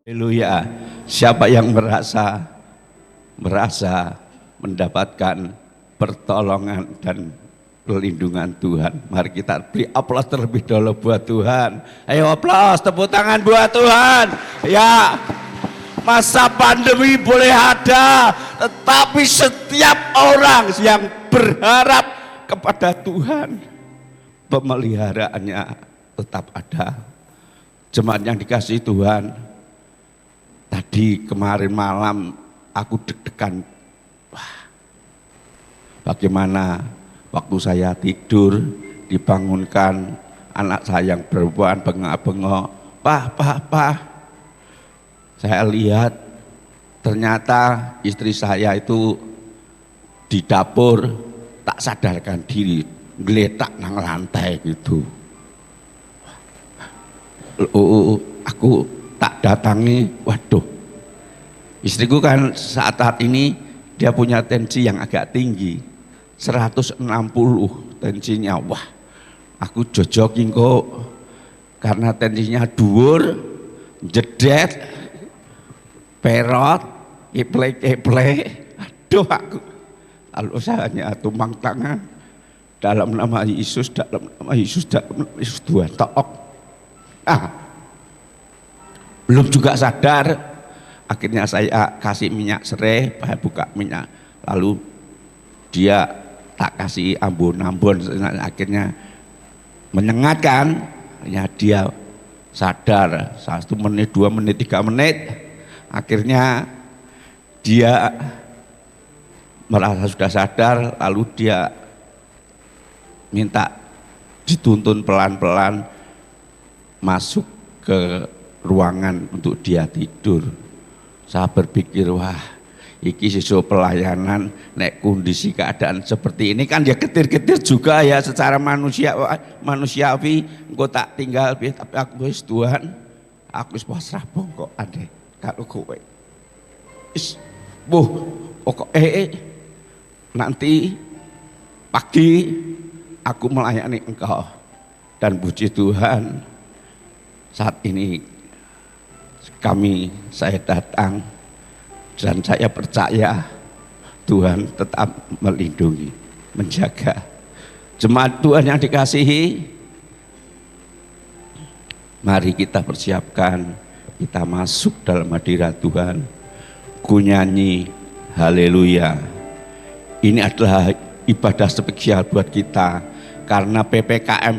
Haleluya. Siapa yang merasa mendapatkan pertolongan dan perlindungan Tuhan, mari kita beri aplaus terlebih dahulu buat Tuhan. Ayo aplaus, tepuk tangan buat Tuhan. Ya, masa pandemi boleh ada, tetapi setiap orang yang berharap kepada Tuhan, pemeliharaannya tetap ada. Jemaat yang dikasihi Tuhan, tadi kemarin malam aku deg-degan. Wah, bagaimana waktu saya tidur dibangunkan anak saya yang perempuan bengok-bengok, "Pak." Saya lihat ternyata istri saya itu di dapur tak sadarkan diri, geletak nang lantai gitu. Aku tak datangi, waduh. Istriku kan saat ini dia punya tensi yang agak tinggi, 160 tensinya. Wah, aku jojoking kok karena tensinya dhuwur, jedet, perot, keple. Aduh aku. Lalu saya hanya tumpang tangan dalam nama Yesus, Tuhan tok. Belum juga sadar, akhirnya saya kasih minyak serai, saya buka minyak, lalu dia tak kasih ambon, akhirnya menyengatkan, ya dia sadar 1 menit, 2 menit, 3 menit, akhirnya dia merasa sudah sadar, lalu dia minta dituntun pelan-pelan masuk ke ruangan untuk dia tidur. Saya berpikir, wah, iki sesuk pelayanan nek kondisi keadaan seperti ini kan ya getir-getir juga ya secara manusiawi, engko tak tinggal tapi aku wis Tuhan, aku wis pasrah kok ade kalau kowe. Wis pokok nanti pagi aku melayani engkau. Dan puji Tuhan, saat ini saya datang dan saya percaya Tuhan tetap melindungi, menjaga. Jemaat Tuhan yang dikasihi, mari kita persiapkan, kita masuk dalam hadirat Tuhan. Ku nyanyi haleluya. Ini adalah ibadah spesial buat kita karena PPKM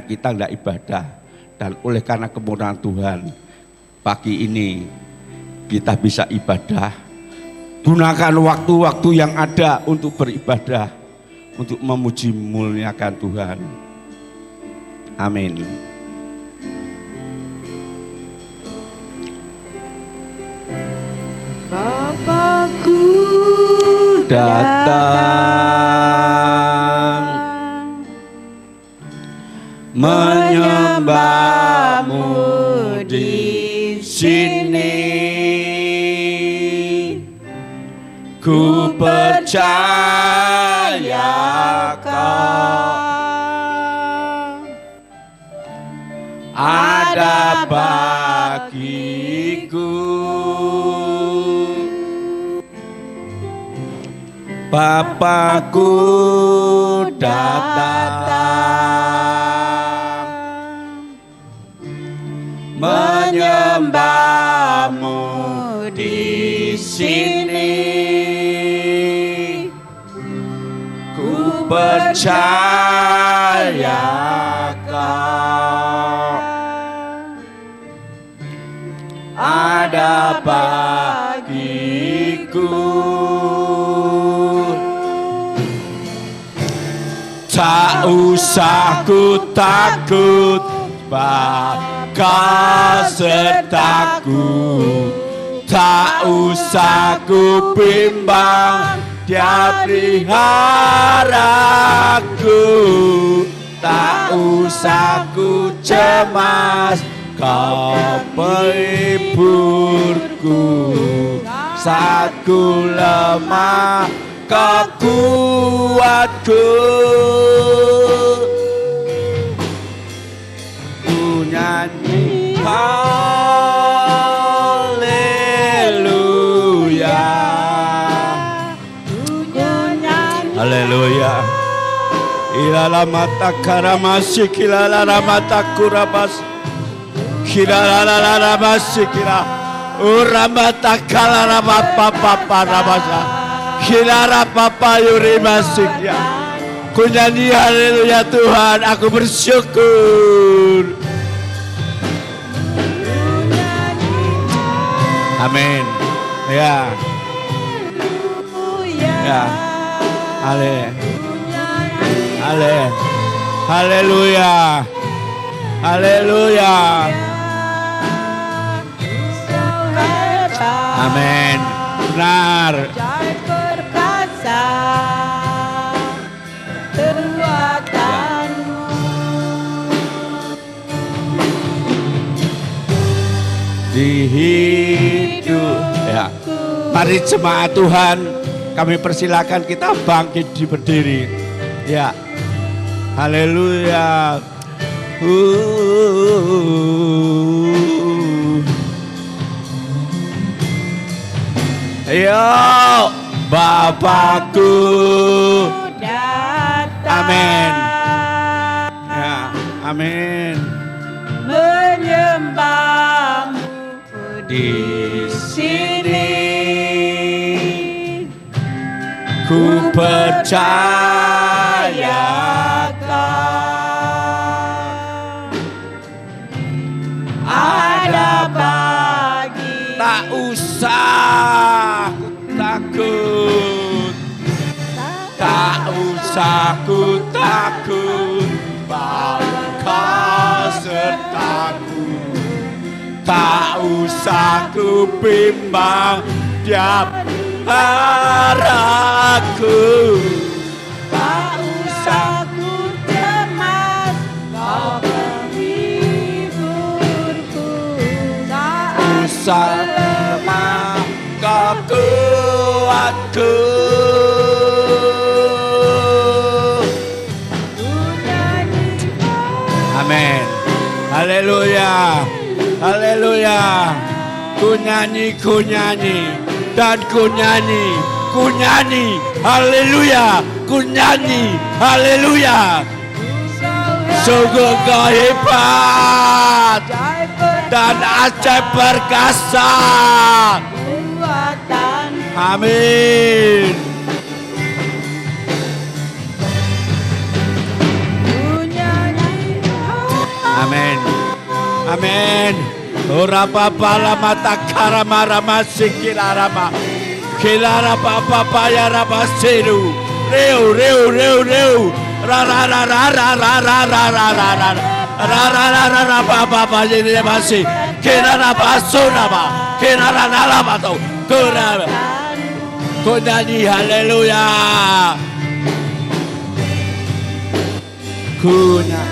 kita enggak ibadah, dan oleh karena kemurahan Tuhan pagi ini kita bisa ibadah. Gunakan waktu-waktu yang ada untuk beribadah, untuk memuji muliakan Tuhan. Amin. Bapakku datang menyembahmu di sini, ku percaya kau ada bagiku. Bapakku datang menyembahmu di sini, ku percaya kau ada bagiku. Tak usah ku takut, bakal sertaku. Tak usah ku bimbang, dia peliharaku. Tak usah ku cemas, kau penghiburku. Saat ku lemah, kekuatku. Ku nyanyi Kilala mata karamasi kilala ramata kurabas. Kilala ramasi kilala uramata kalara papa rabasa. Kilala papa yurimasi ya. Ku nyanyi haleluya Tuhan, aku bersyukur. Amin. Ya. Ya. Haleluya. Haleluya. Amin. Benar. Di hidup ya. Mari jemaat Tuhan, kami persilakan kita bangkit di berdiri. Ya. Haleluya. Ayo Bapakku datang. Amin. Ya, amin. Menyembahmu di sini, ku percayakan ada bagi tak usah takut, tak usah ku takut, Bapa sertaku. Tak usah ku bimbang tiap haraku. tak usah ku cemas, kau penghiburku. Tak Usah lemah kau kuatku. Amin. Haleluya. Haleluya. Ku nyanyi, dan ku nyanyi, haleluya, ku nyanyi, haleluya. Sungguh kau hebat dan ajaib perkasa. Amin. Amin. Amin. Ora papa lama takara marama sikilarama. Kilara papa paya rama seru. Reu. Ra papa paya masih. Kilara pasuna ba. Kilara nalama tau. Kura. Kunani haleluya. Kunani.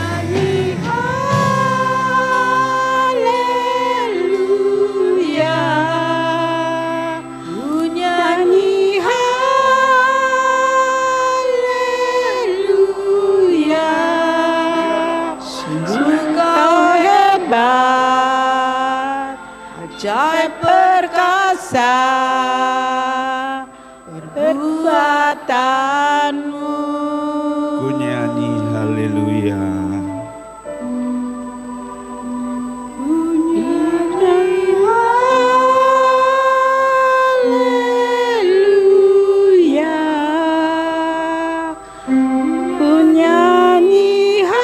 Ajaib perkasa perbuatanmu. Ku nyanyi haleluya. Ku nyanyi haleluya. Ku nyanyi haleluya.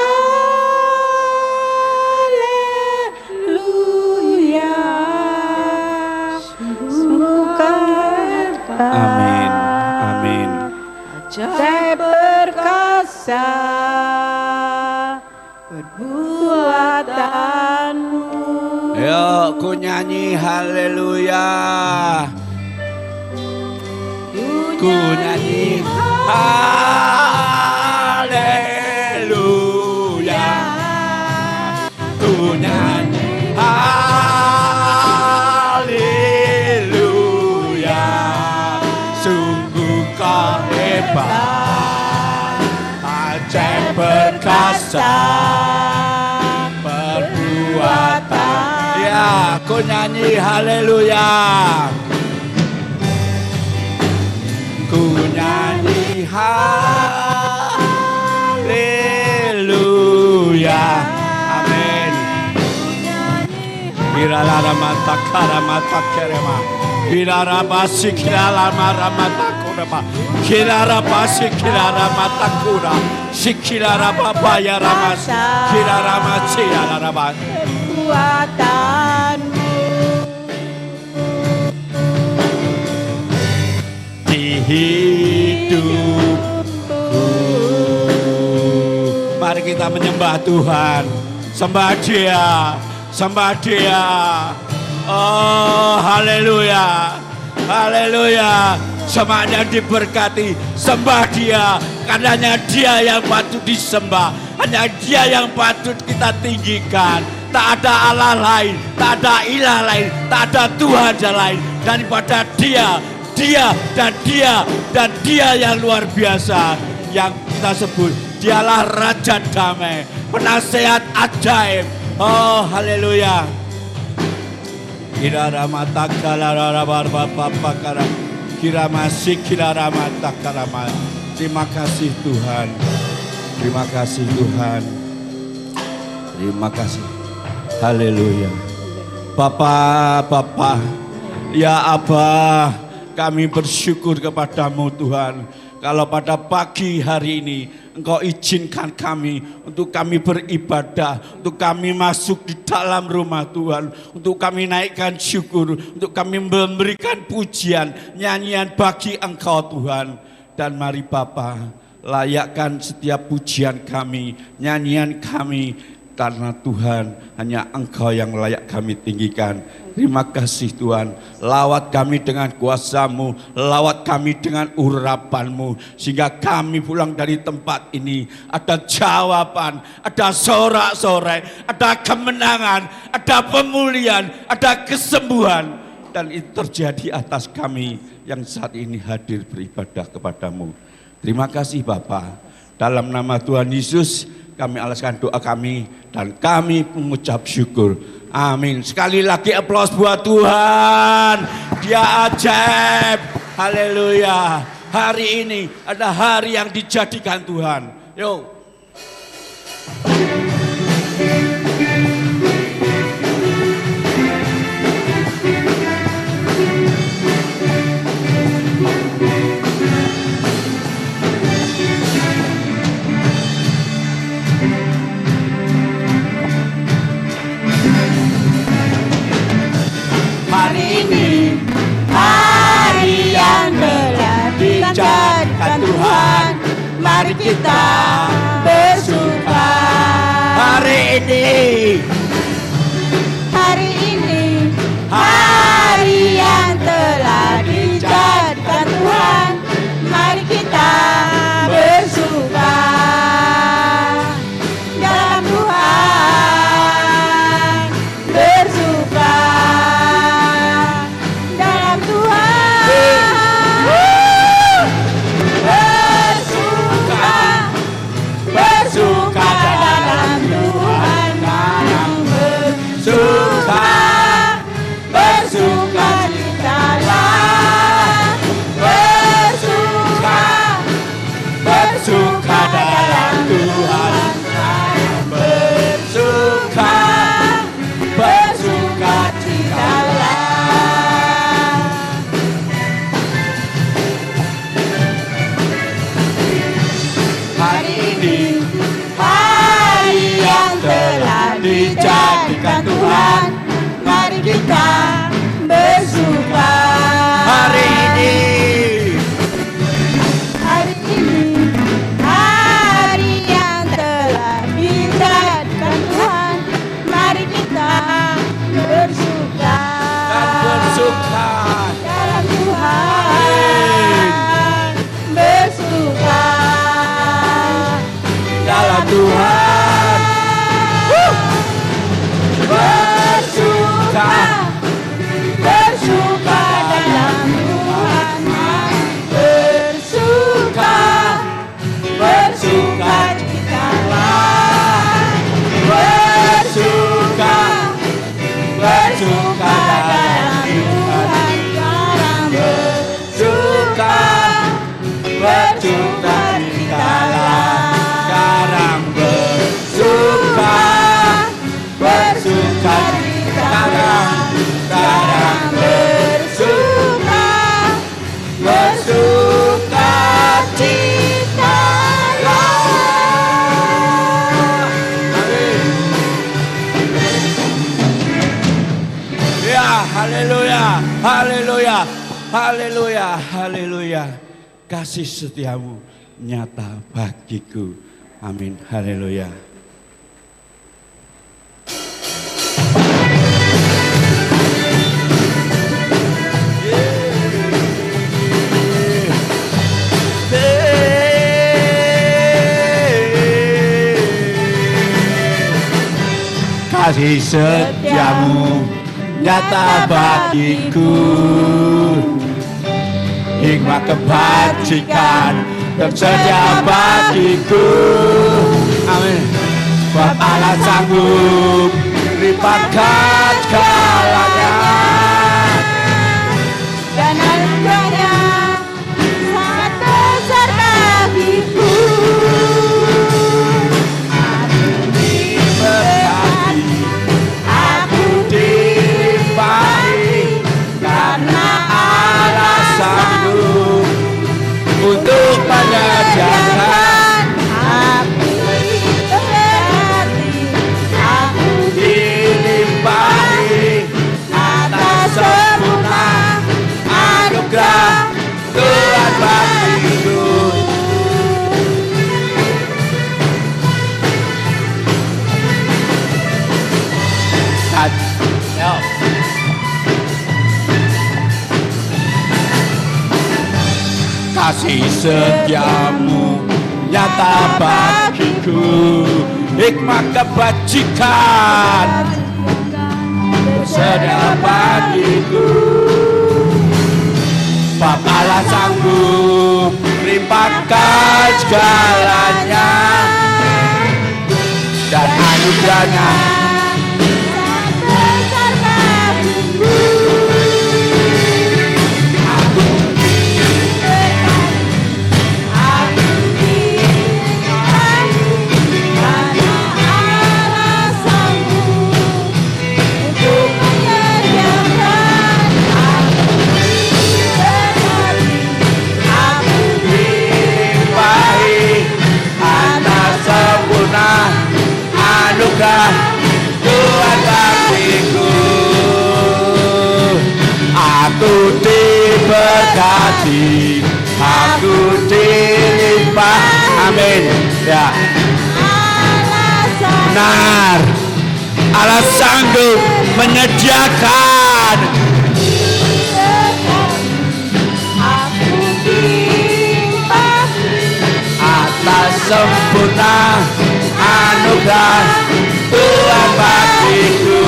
Amin. Amin. Ajaib perkasa perbuatanmu. Yo, ku nyanyi haleluya. Ku nyanyi haleluya. Ku nyanyi haleluya. Sungguh kau hebat, ajaib perkasa perbuatan. Ya, ku nyanyi haleluya. Ku nyanyi haleluya. Kirara mata karamata kerema. Kirara basi kirara maramata kurama. Kirara basi kirara mata kura. Sikirara baba ya ramas. Kirara maci ya ramas. Kekuatanmu Di hidupku. Mari kita menyembah Tuhan. Sembah Dia. Sembah Dia. Oh, haleluya. Haleluya. Semuanya diberkati. Sembah Dia. Karena hanya Dia yang patut disembah. Hanya Dia yang patut kita tinggikan. Tak ada Allah lain, tak ada ilah lain, tak ada Tuhan yang lain daripada Dia. Dia dan Dia dan Dia yang luar biasa yang kita sebut. Dialah Raja Damai, penasehat ajaib. Oh, haleluya. Kirara mata kalara barbapakara. Kiramasi kirara mata karama. Terima kasih Tuhan. Terima kasih Tuhan. Terima kasih. Haleluya. Bapa, ya Abah, kami bersyukur kepadamu Tuhan. Kalau pada pagi hari ini Engkau izinkan kami untuk kami beribadah, untuk kami masuk di dalam rumah Tuhan, untuk kami naikkan syukur, untuk kami memberikan pujian, nyanyian bagi Engkau Tuhan. Dan mari Bapa, layakkan setiap pujian kami, nyanyian kami, karena Tuhan hanya Engkau yang layak kami tinggikan. Terima kasih Tuhan, lawat kami dengan kuasa-Mu, lawat kami dengan urapan-Mu, sehingga kami pulang dari tempat ini ada jawaban, ada sorak-sorai, ada kemenangan, ada pemulihan, ada kesembuhan. Dan itu terjadi atas kami yang saat ini hadir beribadah kepadamu. Terima kasih Bapa. Dalam nama Tuhan Yesus kami alaskan doa kami dan kami mengucap syukur. Amin. Sekali lagi aplaus buat Tuhan. Dia ajaib. Haleluya. Hari ini ada hari yang dijadikan Tuhan. Yuk. Hari yang telah dijadikan Tuhan, mari kita bersuka. Hari ini, hari yang telah dijadikan Tuhan, mari kita bersuka. Dalam Tuhan bersuka. bersuka dalam Tuhan, bersuka citalah, bersuka dalam Tuhan, bersuka citalah. Hari ini hari yang telah dijadikan Tuhan, mari kita bersuka. hari ini hari yang telah dijadikan Tuhan, mari kita bersuka. dan bersuka Dalam Tuhan bersuka. dalam Tuhan. Bersuka, bersuka dalam Tuhan, bersuka, bersuka citalah, Bersuka, bersuka dalam Tuhan, bersuka, bersuka citalah. Sekarang bersuka, bersuka citalah. haleluya, haleluya, haleluya, haleluya. Kasih setiamu nyata bagiku. Amin, haleluya. Kasih setiamu nyata bagiku, hikmat kebajikan tersedia bagiku. Amin. Sebab Allah sanggup lipatkan segalanya, dan anugerahnya sangat besar bagiku. Aku dilimpahi karena Allah sanggup untuk menyediakan. Aku Dilimpahi atas sempurna anugerah Tuhan bagiku. Kasih setiamu nyata bagiku, hikmat kebajikan tersedia bagiku. Sebab Allah sanggup limpahkan segalanya, dan anugerahnya besar bagiku. anugerah Tuhan bagiku. Aku diberkati, aku dilimpah. Amin. Ya. Benar. Allah sanggup menyediakan. Atas sempurna anugerah Tuhan bagiku.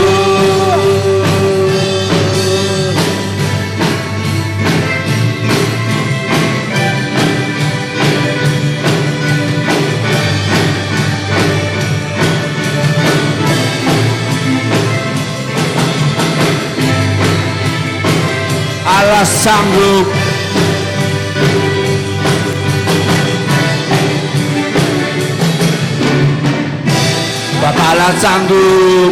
Allah sanggup Bapak Allah sanggup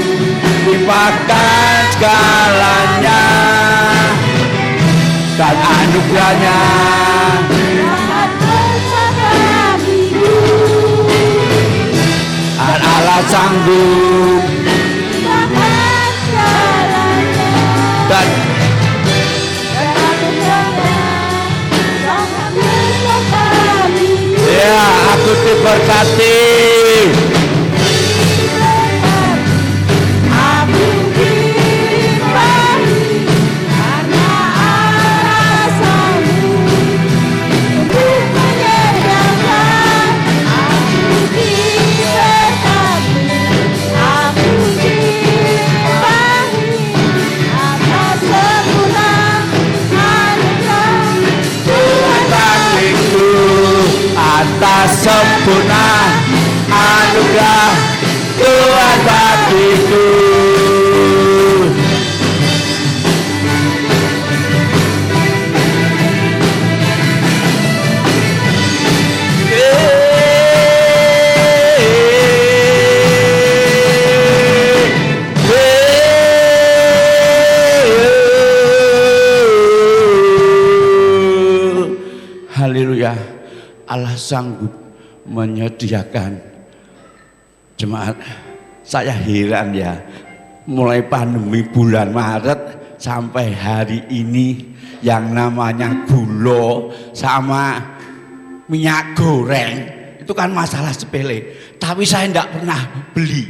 limpahkan segalanya, dan anugerahnya dan Allah sanggup dan ya, aku diberkati. Atas sempurna anugerah Tuhan bagiku. Haleluya. Allah sanggup menyediakan. Jemaat, saya heran ya, mulai pandemi bulan Maret sampai hari ini yang namanya gula sama minyak goreng itu kan masalah sepele, tapi saya tidak pernah beli.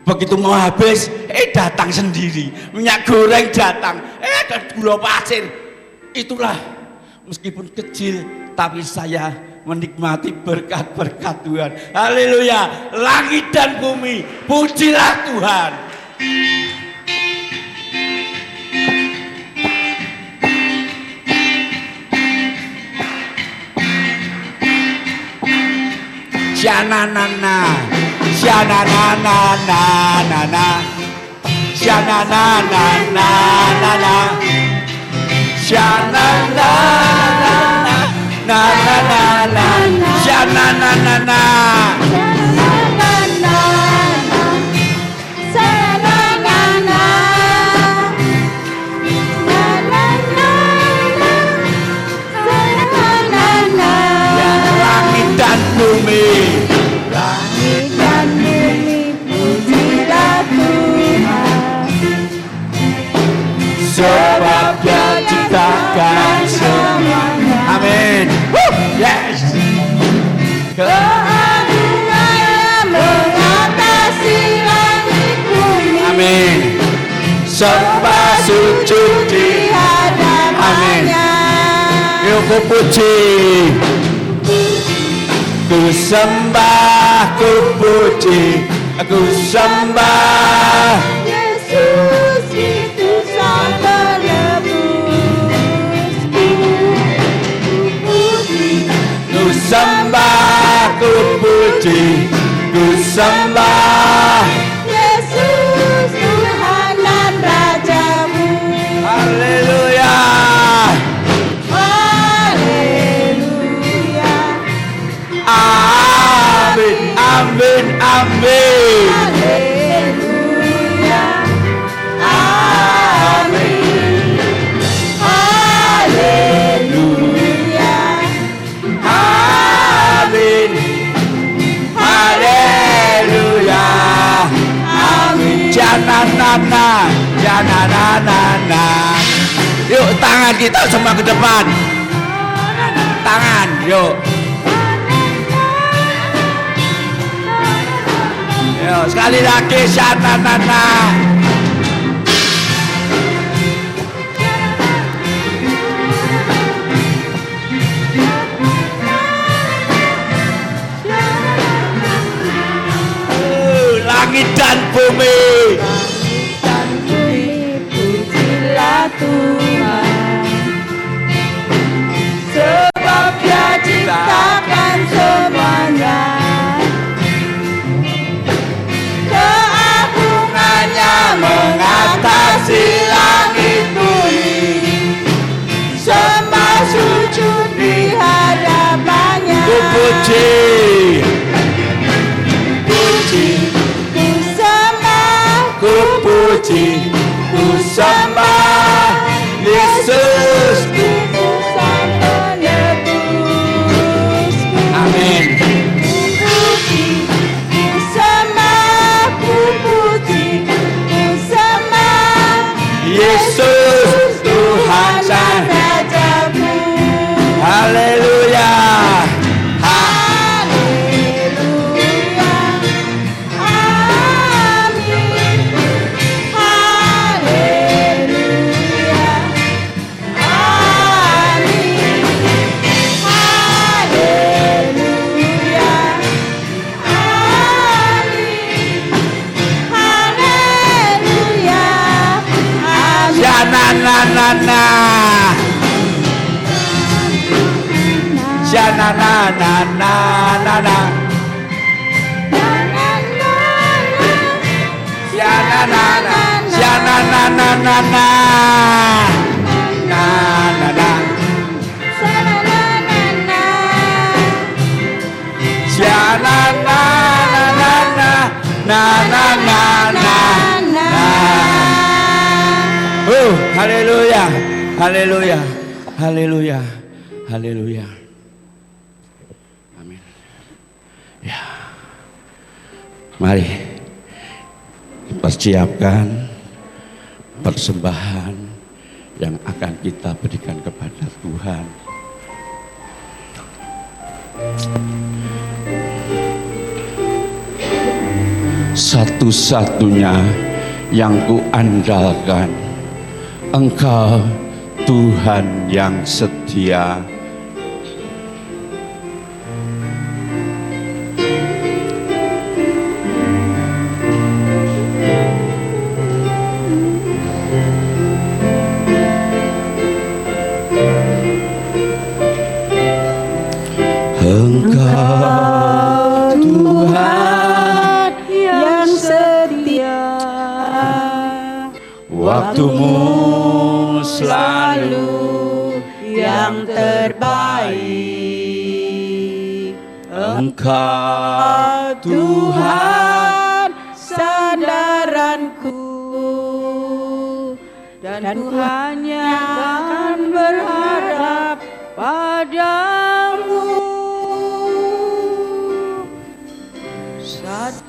Begitu mau habis, datang sendiri, minyak goreng datang, ada gula pasir. Itulah meskipun kecil, tapi saya menikmati berkat-berkat Tuhan. Haleluya, langit dan bumi, pujilah Tuhan. Shananana, shananana, shananana, shananana, shananana. Langit dan bumi, pujilah Tuhan. sebab Dia ciptakan semuanya. Amin. Yes. Keagungannya mengatasi langit bumi. Amin. Sembah sujud di hadapannya. Yuk ku puji, ku sembah, ku puji, ku sembah. Yesus itu sang penebusku. Ku sembah, ku puji, ku sembah. Yesus Tuhan dan Rajamu. Haleluya. Haleluya. Amin, amin, amin. Haleluya. Amin. Haleluya. Amin. Haleluya. Amin. Jananana, jananana. Yuk tangan kita semua ke depan. Tangan, yuk. Yuk sekali lagi jananana. Langit dan bumi, Dan bumi pujilah Tuhan. Sebab Dia ciptakan semuanya. Keagungannya mengatasi langit bumi. Sembah sujud di hadapannya. ku puji, puji, Ku sembah, ku puji, ku sembah Yesus. itu sang penebusku. Amin. Ku puji, ku sembah, ku puji, ku sembah Yesus Tuhan dan sang. Rajamu. Haleluya. Haleluya. Amin. Haleluya. Amin. Haleluya. Amin. Haleluya. Amin. Jananana. Jananana. Jananana. Jananana. Na na na. Jananana. Na na na na. Haleluya. Haleluya. Haleluya. Haleluya. Amin. Ya. Mari persiapkan persembahan yang akan kita berikan kepada Tuhan. Satu-satunya yang kuandalkan, Engkau Tuhan yang setia. Engkau Tuhan yang setia, waktumu selalu yang terbaik. Engkau Tuhan sandaranku, dan ku hanya akan berharap padamu.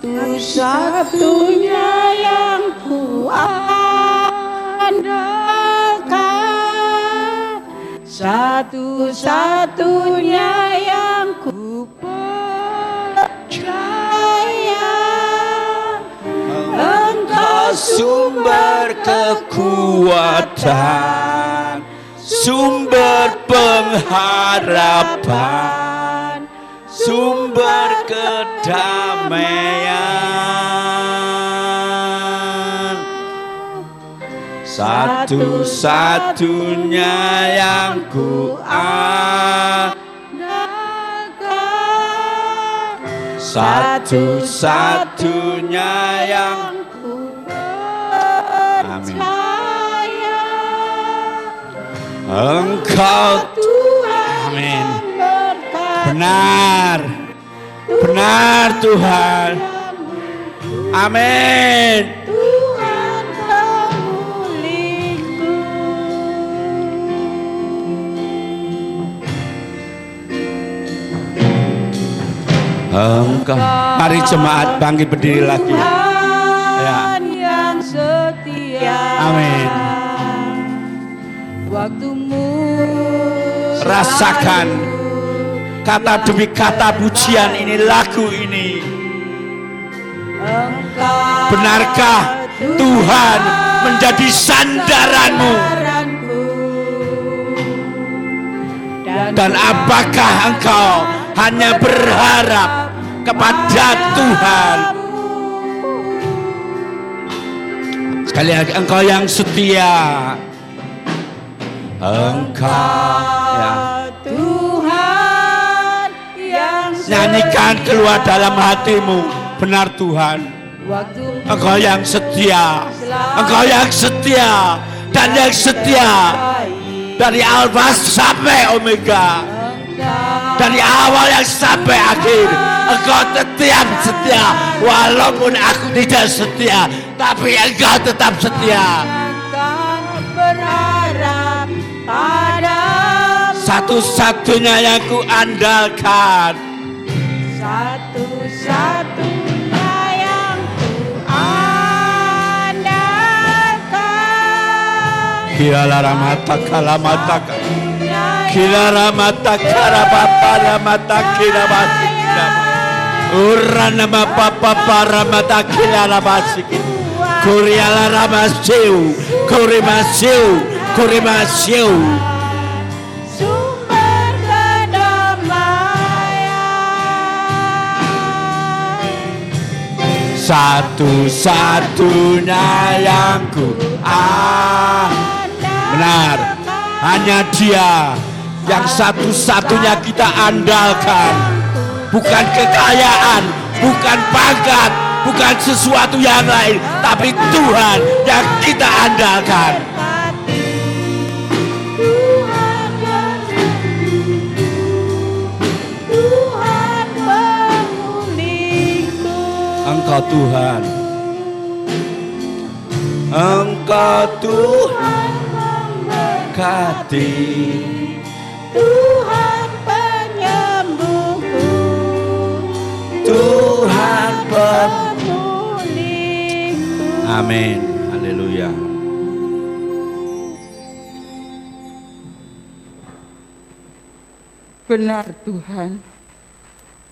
Satu-satunya yang ku andalkan, satu-satunya yang ku percaya. Engkau sumber kekuatan, sumber pengharapan, sumber kedamaian. Satu-satunya yang ku andalkan, satu-satunya yang ku percaya. Engkau Tuhan Amin. yang berkati. Benar, benar Tuhan. Amin. Tuhan pemulihku. Engkau. Mari jemaat bangkit berdiri lagi. Tuhan yang setia. Amin. Waktumu Rasakan kata demi kata pujian ini, lagu ini. Engkau Benarkah Tuhan menjadi sandaranmu? Dan apakah engkau hanya berharap kepada Tuhan? Sekali lagi, engkau yang setia. Engkau ya. Tuhan yang Nyanyikan keluar dalam hatimu. Benar Tuhan, waktu Engkau yang setia, Engkau yang setia, dan yang setia dari Alfa sampai Omega, dari awal yang sampai akhir. Engkau tetap setia, walaupun aku tidak setia, tapi Engkau tetap setia. akan berharap padamu. Satu-satunya yang ku andalkan, Satu-satunya yang ku andalkan. Kila ramata kalamata, kila ramata karabapa ramata kila basikila, urana mapapa paramata kila rabasikila, kuriala ramasiu, kurimasiu, kurimasiu. Sumber kedamaian. Satu-satunya yang ku benar, hanya Dia yang satu-satunya kita andalkan. Bukan kekayaan, bukan pangkat, bukan sesuatu yang lain, tapi Tuhan yang kita andalkan. Tuhan pemulihku. Engkau Tuhan, Engkau Tuhan memberkati. Tuhan penyembuhku. Tuhan pemulihku. Amin. Haleluya. benar Tuhan.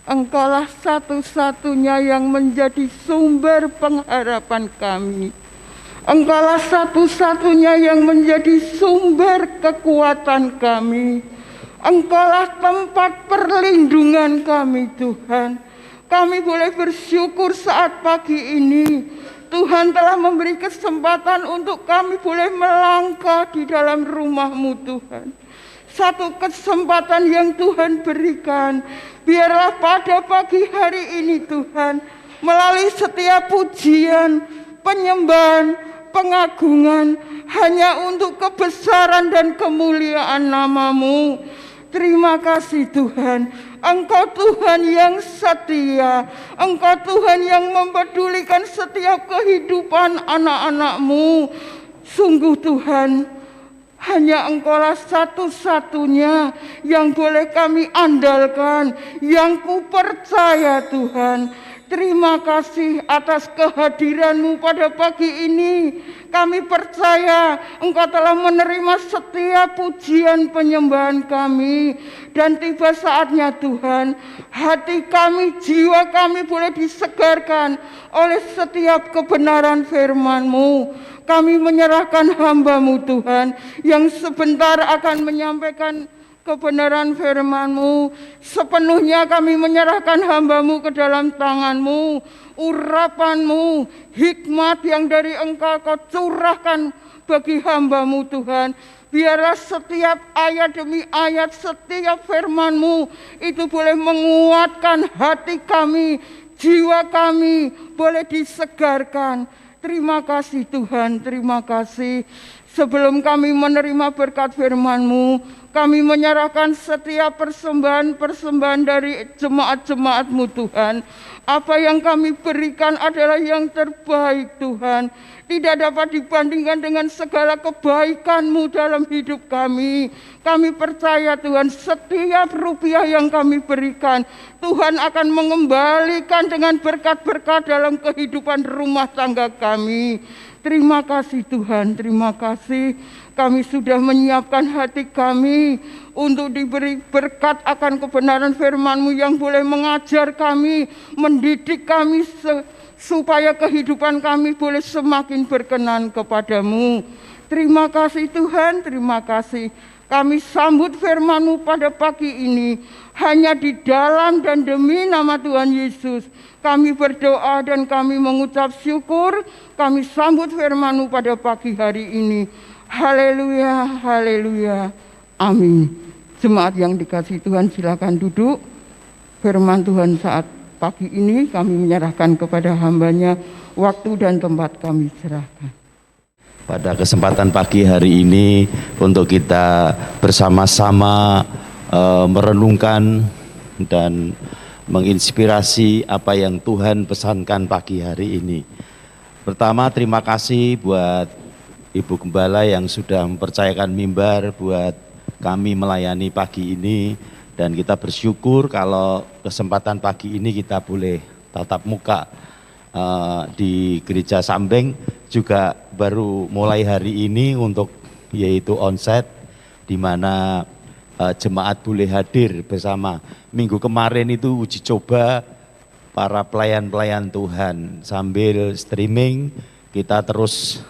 Engkaulah satu-satunya yang menjadi sumber pengharapan kami. Engkaulah satu-satunya yang menjadi sumber kekuatan kami. Engkaulah tempat perlindungan kami Tuhan. Kami boleh bersyukur saat pagi ini. Tuhan telah memberi kesempatan untuk kami boleh melangkah di dalam rumah-Mu Tuhan. Satu kesempatan yang Tuhan berikan. Biarlah pada pagi hari ini Tuhan, melalui setiap pujian, penyembahan, pengagungan, hanya untuk kebesaran dan kemuliaan nama-Mu. Terima kasih Tuhan, Engkau Tuhan yang setia, Engkau Tuhan yang mempedulikan setiap kehidupan anak-anak-Mu. Sungguh Tuhan, hanya Engkaulah satu-satunya yang boleh kami andalkan, yang ku percaya Tuhan. Terima kasih atas kehadiran-Mu pada pagi ini. Kami percaya Engkau telah menerima setiap pujian penyembahan kami. Dan tiba saatnya Tuhan, hati kami, jiwa kami boleh disegarkan oleh setiap kebenaran firman-Mu. Kami menyerahkan hamba-Mu Tuhan, yang sebentar akan menyampaikan kebenaran firman-Mu. Sepenuhnya kami menyerahkan hamba-Mu ke dalam tangan-Mu. Urapan-Mu, hikmat yang dari Engkau Kau curahkan bagi hamba-Mu Tuhan. Biarlah setiap ayat demi ayat, setiap firman-Mu itu boleh menguatkan hati kami, jiwa kami boleh disegarkan. Terima kasih Tuhan, terima kasih. Sebelum kami menerima berkat firman-Mu, kami menyerahkan setiap persembahan-persembahan dari jemaat-jemaat-Mu Tuhan. Apa yang kami berikan adalah yang terbaik Tuhan. Tidak dapat dibandingkan dengan segala kebaikan-Mu dalam hidup kami. Kami percaya Tuhan, setiap rupiah yang kami berikan, Tuhan akan mengembalikan dengan berkat-berkat dalam kehidupan rumah tangga kami. Terima kasih Tuhan, terima kasih. Kami sudah menyiapkan hati kami untuk diberi berkat akan kebenaran firman-Mu yang boleh mengajar kami, mendidik kami supaya kehidupan kami boleh semakin berkenan kepadamu. Terima kasih Tuhan, terima kasih. Kami sambut firman-Mu pada pagi ini, hanya di dalam dan demi nama Tuhan Yesus. Kami berdoa dan kami mengucap syukur. Kami sambut firman-Mu pada pagi hari ini. Haleluya, haleluya, amin. Jemaat yang dikasihi Tuhan, silakan duduk. Firman Tuhan saat pagi ini kami menyerahkan kepada hamba-Nya, waktu dan tempat kami serahkan. Pada kesempatan pagi hari ini untuk kita bersama-sama merenungkan dan menginspirasi apa yang Tuhan pesankan pagi hari ini. Pertama, terima kasih buat Ibu Gembala yang sudah mempercayakan mimbar buat kami melayani pagi ini, dan kita bersyukur kalau kesempatan pagi ini kita boleh tatap muka di Gereja Sambeng, juga baru mulai hari ini untuk yaitu onsite, di mana jemaat boleh hadir bersama. Minggu kemarin itu uji coba para pelayan-pelayan Tuhan, sambil streaming kita terus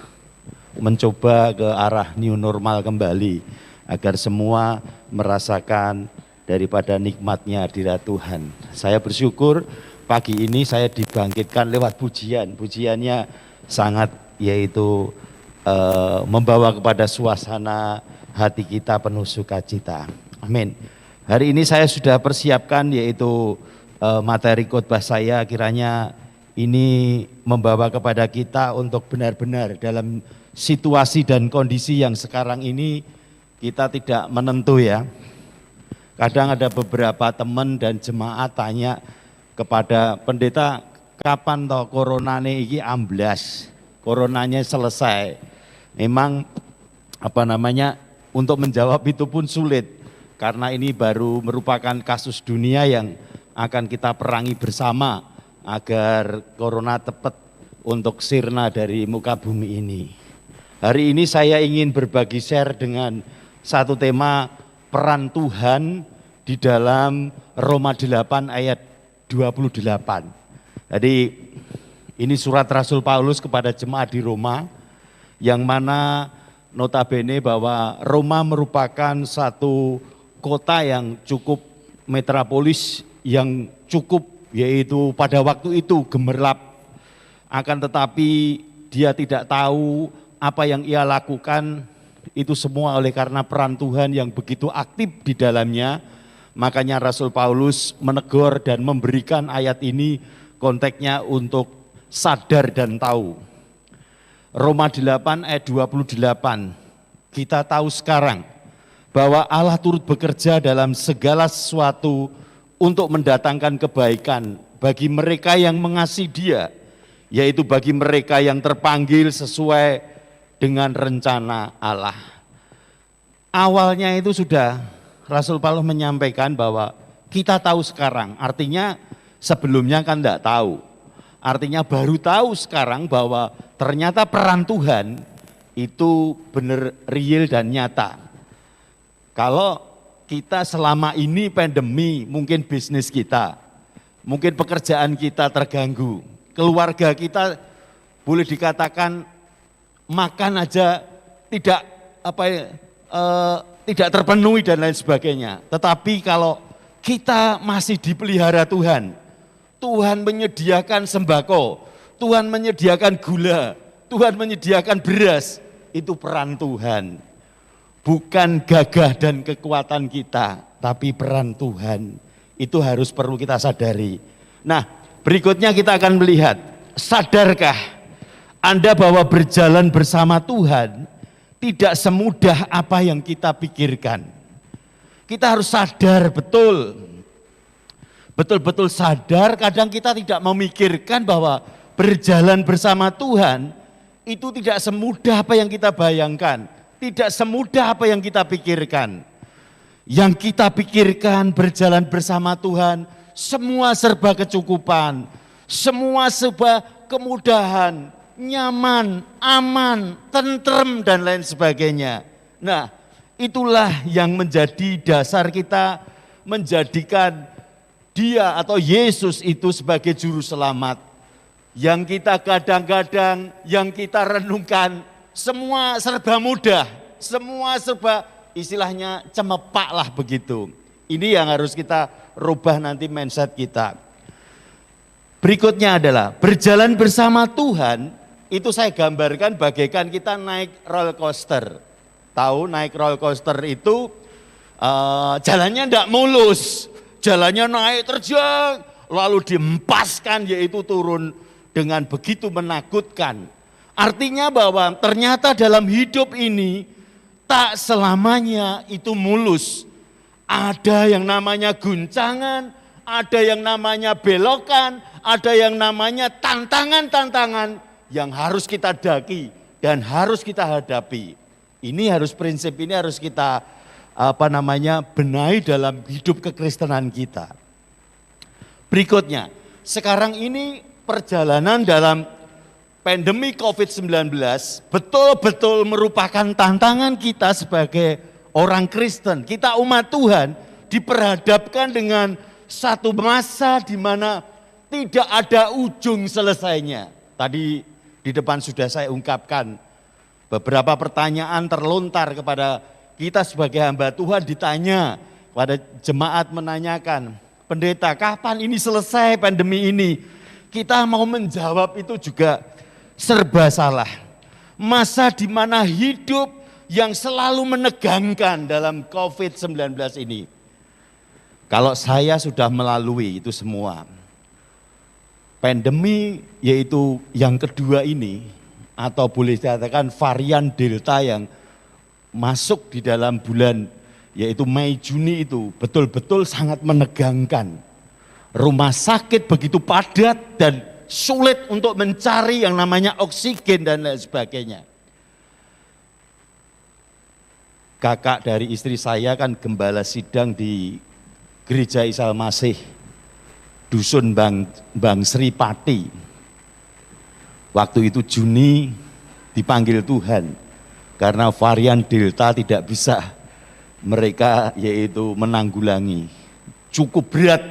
mencoba ke arah new normal kembali, agar semua merasakan daripada nikmatnya hadirat Tuhan. Saya bersyukur pagi ini saya dibangkitkan lewat pujian. Pujiannya sangat yaitu membawa kepada suasana hati kita penuh sukacita. Amin. Hari ini saya sudah persiapkan yaitu materi khotbah saya, kiranya ini membawa kepada kita untuk benar-benar dalam situasi dan kondisi yang sekarang ini kita tidak menentu ya. Kadang ada beberapa teman dan jemaat tanya kepada pendeta, kapan toh coronane iki amblas, coronanya selesai. Memang untuk menjawab itu pun sulit, karena ini baru merupakan kasus dunia yang akan kita perangi bersama agar corona cepat untuk sirna dari muka bumi ini. Hari ini saya ingin berbagi share dengan satu tema, peran Tuhan di dalam Roma 8 ayat 28. Jadi ini surat Rasul Paulus kepada jemaat di Roma, yang mana notabene bahwa Roma merupakan satu kota yang cukup metropolis, yang cukup yaitu pada waktu itu gemerlap. Akan tetapi dia tidak tahu apa yang ia lakukan itu semua oleh karena peran Tuhan yang begitu aktif di dalamnya. Makanya Rasul Paulus menegur dan memberikan ayat ini konteksnya untuk sadar dan tahu. Roma 8 ayat 28, kita tahu sekarang bahwa Allah turut bekerja dalam segala sesuatu untuk mendatangkan kebaikan bagi mereka yang mengasihi Dia, yaitu bagi mereka yang terpanggil sesuai dengan rencana Allah. Awalnya itu sudah Rasul Paulus menyampaikan bahwa kita tahu sekarang, artinya sebelumnya kan tidak tahu. Artinya baru tahu sekarang bahwa ternyata peran Tuhan itu benar real dan nyata. Kalau kita selama ini pandemi, mungkin bisnis kita, mungkin pekerjaan kita terganggu, keluarga kita boleh dikatakan makan aja tidak tidak terpenuhi dan lain sebagainya. Tetapi kalau kita masih dipelihara Tuhan, Tuhan menyediakan sembako, Tuhan menyediakan gula, Tuhan menyediakan beras, itu peran Tuhan. Bukan gagah dan kekuatan kita, tapi peran Tuhan. Itu harus perlu kita sadari. Nah, berikutnya kita akan melihat, sadarkah Anda bahwa berjalan bersama Tuhan tidak semudah apa yang kita pikirkan. Kita harus sadar betul-betul sadar, kadang kita tidak memikirkan bahwa berjalan bersama Tuhan itu tidak semudah apa yang kita bayangkan, tidak semudah apa yang kita pikirkan. Yang kita pikirkan berjalan bersama Tuhan, semua serba kecukupan, semua serba kemudahan, nyaman, aman, tentrem dan lain sebagainya. Nah, itulah yang menjadi dasar kita menjadikan Dia atau Yesus itu sebagai juru selamat. Yang kita kadang-kadang, yang kita renungkan, semua serba mudah, semua serba istilahnya cemepak lah begitu. Ini yang harus kita rubah nanti mindset kita. Berikutnya adalah berjalan bersama Tuhan, itu saya gambarkan bagaikan kita naik roller coaster. Tahu naik roller coaster itu jalannya tidak mulus. Jalannya naik terjang, lalu diempaskan yaitu turun dengan begitu menakutkan. Artinya bahwa ternyata dalam hidup ini tak selamanya itu mulus. Ada yang namanya guncangan, ada yang namanya belokan, ada yang namanya tantangan-tantangan yang harus kita daki dan harus kita hadapi. Ini harus prinsip ini harus kita benahi dalam hidup kekristenan kita. Berikutnya, sekarang ini perjalanan dalam pandemi COVID-19 betul-betul merupakan tantangan kita sebagai orang Kristen. Kita umat Tuhan diperhadapkan dengan satu masa di mana tidak ada ujung selesainya. Tadi di depan sudah saya ungkapkan beberapa pertanyaan terlontar kepada kita sebagai hamba Tuhan, ditanya pada jemaat menanyakan, pendeta kapan ini selesai pandemi ini? Kita mau menjawab itu juga serba salah. Masa di mana hidup yang selalu menegangkan dalam COVID-19 ini. Kalau saya sudah melalui itu semua. Pandemi yaitu yang kedua ini, atau boleh dikatakan varian Delta yang masuk di dalam bulan yaitu Mei Juni itu betul-betul sangat menegangkan. Rumah sakit begitu padat dan sulit untuk mencari yang namanya oksigen dan lain sebagainya. Kakak dari istri saya kan gembala sidang di Gereja Isa Al-Masih Dusun Bang Sri Pati. Waktu itu Juni dipanggil Tuhan. Karena varian Delta tidak bisa mereka yaitu menanggulangi. Cukup berat.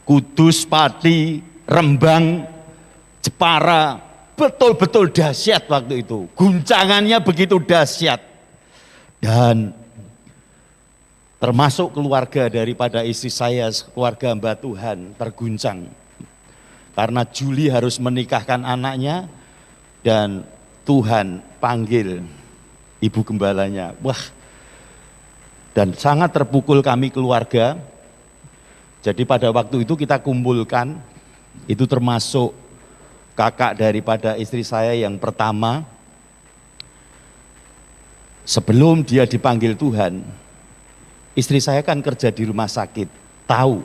Kudus, Pati, Rembang, Jepara, betul-betul dahsyat waktu itu. Guncangannya begitu dahsyat. Dan termasuk keluarga daripada istri saya, keluarga hamba Tuhan terguncang. Karena Juli harus menikahkan anaknya dan Tuhan panggil ibu gembalanya. Wah, dan sangat terpukul kami keluarga. Jadi pada waktu itu kita kumpulkan, itu termasuk kakak daripada istri saya yang pertama. Sebelum dia dipanggil Tuhan, istri saya kan kerja di rumah sakit, tahu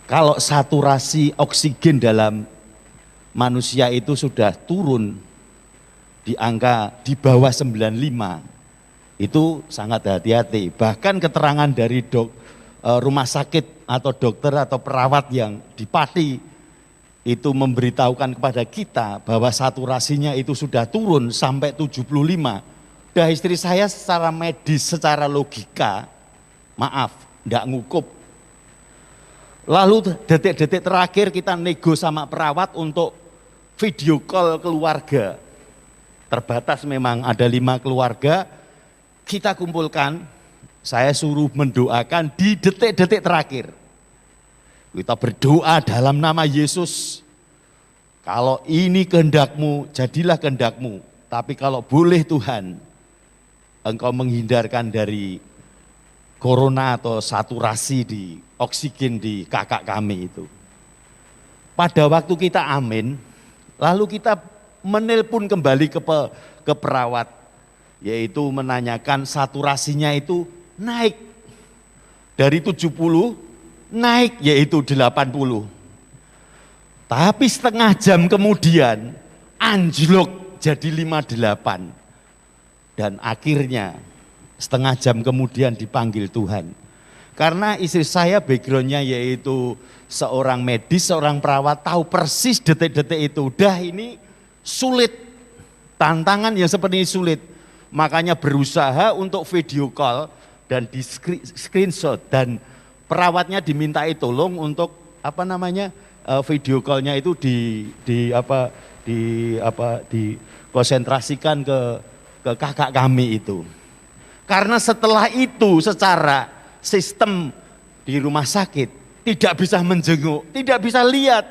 kalau saturasi oksigen dalam manusia itu sudah turun di angka di bawah 95, itu sangat hati-hati. Bahkan keterangan dari rumah sakit atau dokter atau perawat yang di Pati itu memberitahukan kepada kita bahwa saturasinya itu sudah turun sampai 75. Dah istri saya secara medis, secara logika, maaf, enggak ngukup. Lalu detik-detik terakhir kita nego sama perawat untuk video call keluarga. Terbatas memang ada 5 keluarga, kita kumpulkan, saya suruh mendoakan di detik-detik terakhir. Kita berdoa dalam nama Yesus. Kalau ini kehendak-Mu, jadilah kehendak-Mu. Tapi kalau boleh Tuhan, Engkau menghindarkan dari corona atau saturasi di oksigen di kakak kami itu. Pada waktu kita amin, lalu kita menelpon kembali ke perawat, yaitu menanyakan saturasinya itu naik dari 70 naik yaitu 80. Tapi setengah jam kemudian anjlok jadi 58. Dan akhirnya setengah jam kemudian dipanggil Tuhan. Karena istri saya backgroundnya yaitu seorang medis, seorang perawat, tahu persis detik-detik itu. Udah ini sulit, tantangan yang seperti ini sulit. Makanya berusaha untuk video call dan di screenshot dan perawatnya dimintai tolong untuk video call-nya itu dikonsentrasikan ke kakak kami itu. Karena setelah itu secara sistem di rumah sakit tidak bisa menjenguk, tidak bisa lihat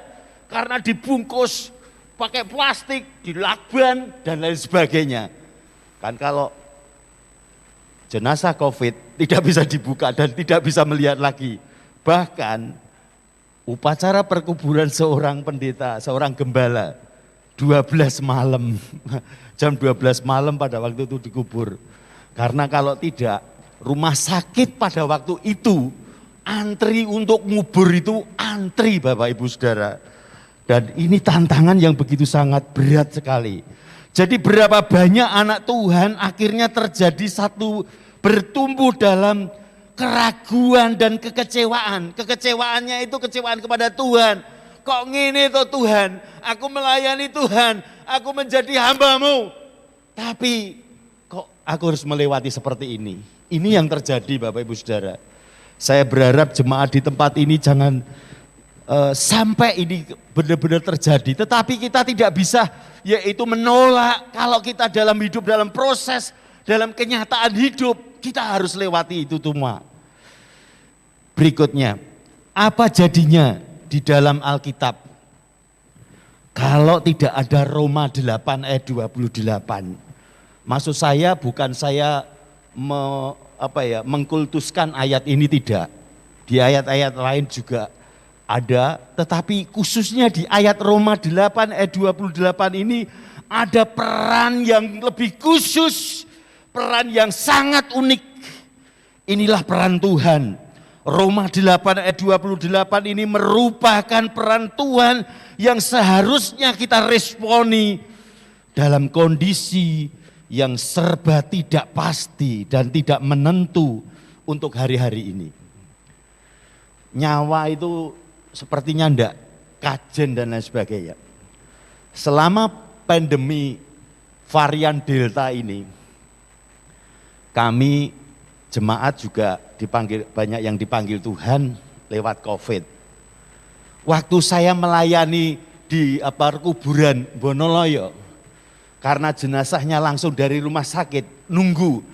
karena dibungkus pakai plastik, dilakban dan lain sebagainya. Kan kalau jenazah COVID tidak bisa dibuka dan tidak bisa melihat lagi. Bahkan upacara perkuburan seorang pendeta, seorang gembala 12 malam. Jam 12 malam pada waktu itu dikubur. Karena kalau tidak, rumah sakit pada waktu itu antri untuk ngubur itu antri Bapak Ibu Saudara. Dan ini tantangan yang begitu sangat berat sekali. Jadi berapa banyak anak Tuhan akhirnya terjadi satu bertumbuh dalam keraguan dan kekecewaan. Kekecewaannya itu kecewaan kepada Tuhan. Kok ngene toh Tuhan, aku melayani Tuhan, aku menjadi hamba-Mu. Tapi kok aku harus melewati seperti ini. Ini yang terjadi Bapak Ibu Saudara. Saya berharap jemaat di tempat ini jangan sampai ini benar-benar terjadi. Tetapi kita tidak bisa yaitu menolak kalau kita dalam hidup, dalam proses, dalam kenyataan hidup, kita harus lewati itu semua. Berikutnya, apa jadinya di dalam Alkitab kalau tidak ada Roma 8 ayat 28? Maksud saya bukan saya mengkultuskan ayat ini, tidak. Di ayat-ayat lain juga ada, tetapi khususnya di ayat Roma 8 ayat 28 ini ada peran yang lebih khusus, peran yang sangat unik. Inilah peran Tuhan. Roma 8 ayat 28 ini merupakan peran Tuhan yang seharusnya kita responi dalam kondisi yang serba tidak pasti dan tidak menentu untuk hari-hari ini. Nyawa itu sepertinya ndak kajen dan lain sebagainya. Selama pandemi varian Delta ini, kami Jemaat juga dipanggil, banyak yang dipanggil Tuhan lewat COVID. Waktu saya melayani di kuburan Bonoloyo, karena jenazahnya langsung dari rumah sakit, nunggu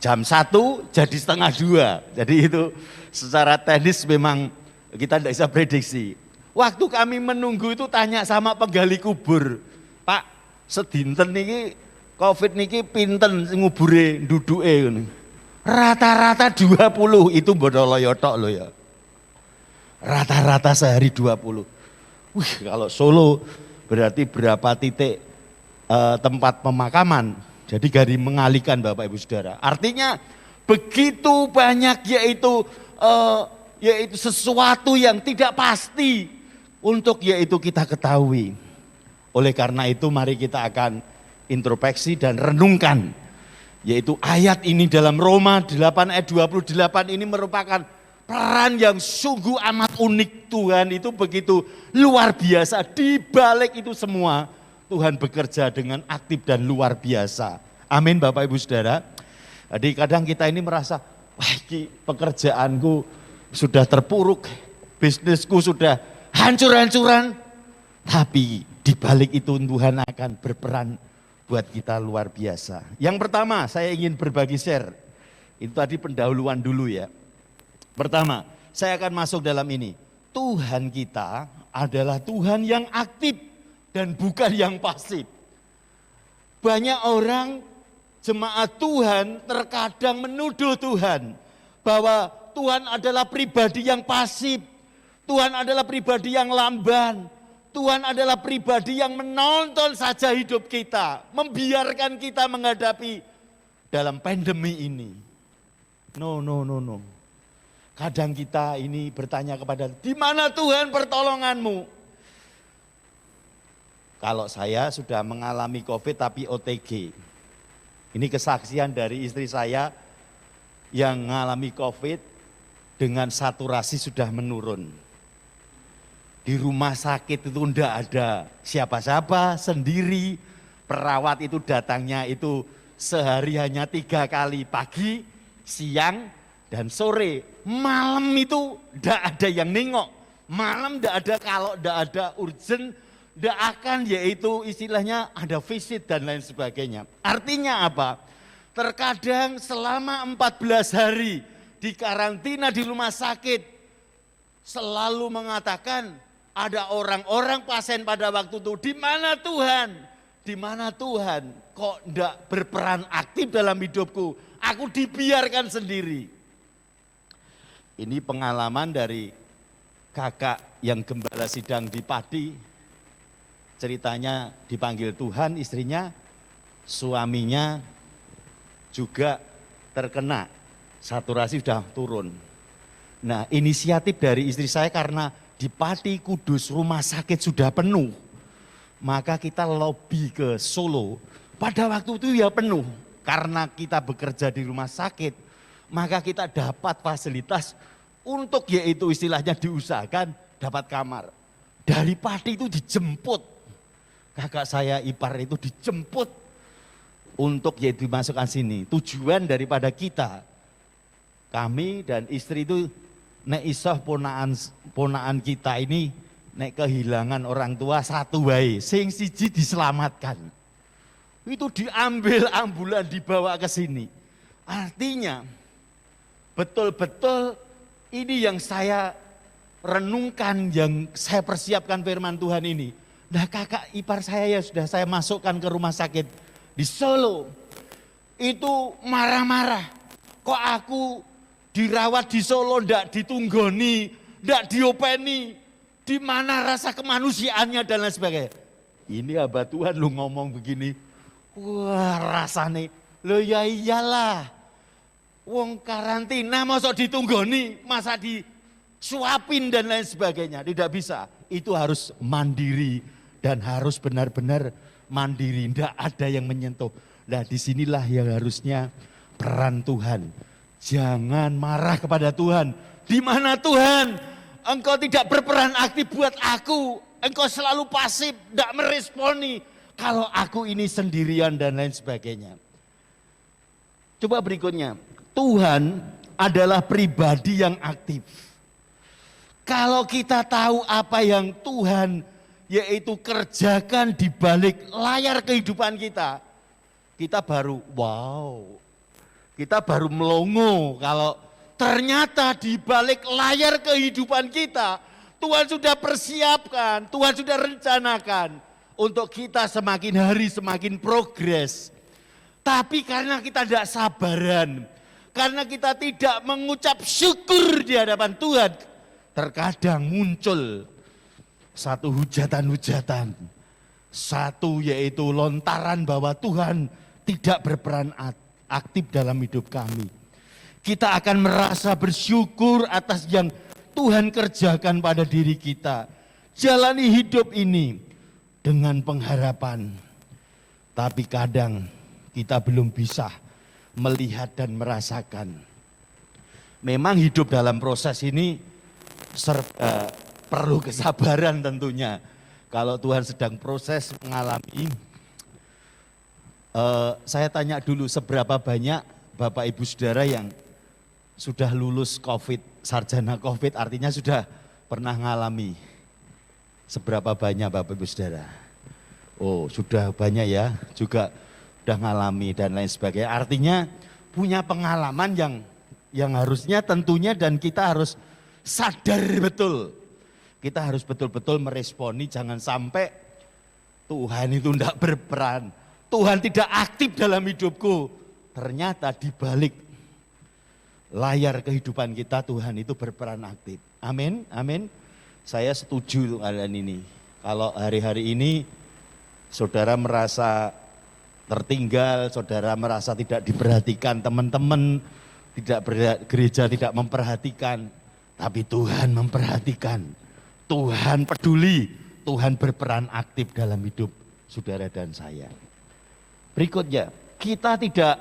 jam 1 jadi setengah 2. Jadi itu secara teknis memang kita tidak bisa prediksi. Waktu kami menunggu itu tanya sama penggali kubur, Pak, sedinten niki COVID niki pinten ngubure nduduke ngene. Rata-rata 20 itu Bonoloyo tok loh ya. Rata-rata sehari 20. Wih, kalau Solo berarti berapa titik tempat pemakaman. Jadi gari mengalihkan Bapak Ibu Saudara. Artinya begitu banyak yaitu sesuatu yang tidak pasti untuk yaitu kita ketahui. Oleh karena itu mari kita akan introspeksi dan renungkan. Yaitu ayat ini dalam Roma 8 ayat 28 ini merupakan peran yang sungguh amat unik. Tuhan itu begitu luar biasa. Di balik itu semua Tuhan bekerja dengan aktif dan luar biasa. Amin Bapak Ibu Saudara. Jadi kadang kita ini merasa, wah ini pekerjaanku sudah terpuruk, bisnisku sudah hancur-hancuran. Tapi di balik itu Tuhan akan berperan buat kita luar biasa. Yang pertama saya ingin berbagi share. Itu tadi pendahuluan dulu ya. Pertama, saya akan masuk dalam ini. Tuhan kita adalah Tuhan yang aktif dan bukan yang pasif. Banyak orang jemaat Tuhan terkadang menuduh Tuhan bahwa Tuhan adalah pribadi yang pasif. Tuhan adalah pribadi yang lamban. Tuhan adalah pribadi yang menonton saja hidup kita, membiarkan kita menghadapi dalam pandemi ini. No. Kadang kita ini bertanya kepada, di mana Tuhan pertolonganmu? Kalau saya sudah mengalami COVID tapi OTG. Ini kesaksian dari istri saya yang mengalami COVID dengan saturasi sudah menurun. Di rumah sakit itu enggak ada siapa-siapa, sendiri. Perawat itu datangnya itu sehari hanya 3 kali, pagi, siang, dan sore. Malam itu enggak ada yang nengok. Malam enggak ada, kalau enggak ada urgent, enggak akan yaitu istilahnya ada visit dan lain sebagainya. Artinya apa? Terkadang selama 14 hari di karantina di rumah sakit, selalu mengatakan, ada orang-orang pasien pada waktu itu, di mana Tuhan? Di mana Tuhan? Kok enggak berperan aktif dalam hidupku? Aku dibiarkan sendiri. Ini pengalaman dari kakak yang gembala sidang di Padi. Ceritanya dipanggil Tuhan, istrinya, suaminya juga terkena, saturasi sudah turun. Nah, inisiatif dari istri saya karena di Pati Kudus rumah sakit sudah penuh, maka kita lobby ke Solo. Pada waktu itu ya penuh, karena kita bekerja di rumah sakit, maka kita dapat fasilitas untuk yaitu istilahnya diusahakan dapat kamar. Dari Pati itu dijemput, kakak saya ipar itu dijemput untuk yaitu dimasukkan sini. Tujuan daripada kita, kami dan istri itu nek isoh ponaan kita ini nek kehilangan orang tua satu wae, sing siji diselamatkan. Itu diambil ambulan dibawa ke sini. Artinya betul-betul ini yang saya renungkan, yang saya persiapkan firman Tuhan ini. Nah kakak ipar saya ya sudah saya masukkan ke rumah sakit di Solo. Itu marah-marah. Kok aku dirawat di Solo ndak ditunggoni, ndak diopeni, di mana rasa kemanusiaannya dan lain sebagainya. Ini hamba Tuhan lu ngomong begini, wah rasane, lo ya iyalah, wong karantina masa ditunggoni, masa disuapin dan lain sebagainya, tidak bisa. Itu harus mandiri dan harus benar-benar mandiri, ndak ada yang menyentuh. Nah disinilah yang harusnya peran Tuhan. Jangan marah kepada Tuhan. Di mana Tuhan? Engkau tidak berperan aktif buat aku. Engkau selalu pasif, tidak meresponi. Kalau aku ini sendirian dan lain sebagainya. Coba berikutnya. Tuhan adalah pribadi yang aktif. Kalau kita tahu apa yang Tuhan yaitu kerjakan di balik layar kehidupan kita, kita baru wow, kita baru melongo kalau ternyata di balik layar kehidupan kita, Tuhan sudah persiapkan, Tuhan sudah rencanakan untuk kita semakin hari semakin progres. Tapi karena kita tidak sabaran, karena kita tidak mengucap syukur di hadapan Tuhan, terkadang muncul satu hujatan-hujatan, satu yaitu lontaran bahwa Tuhan tidak berperan aktif dalam hidup kami. Kita akan merasa bersyukur atas yang Tuhan kerjakan pada diri kita. Jalani hidup ini dengan pengharapan. Tapi kadang kita belum bisa melihat dan merasakan. Memang hidup dalam proses ini perlu kesabaran tentunya. Kalau Tuhan sedang proses mengalami, saya tanya dulu seberapa banyak Bapak Ibu Saudara yang sudah lulus COVID, sarjana COVID, artinya sudah pernah mengalami. Seberapa banyak Bapak Ibu Saudara? Oh, sudah banyak ya, juga sudah mengalami dan lain sebagainya. Artinya punya pengalaman yang harusnya tentunya dan kita harus sadar betul. Kita harus betul-betul meresponi, jangan sampai Tuhan itu tidak berperan. Tuhan tidak aktif dalam hidupku. Ternyata di balik layar kehidupan kita Tuhan itu berperan aktif. Amin, amin. Saya setuju dengan ini. Kalau hari-hari ini saudara merasa tertinggal, saudara merasa tidak diperhatikan, teman-teman tidak gereja tidak memperhatikan, tapi Tuhan memperhatikan. Tuhan peduli, Tuhan berperan aktif dalam hidup saudara dan saya. Berikutnya, kita tidak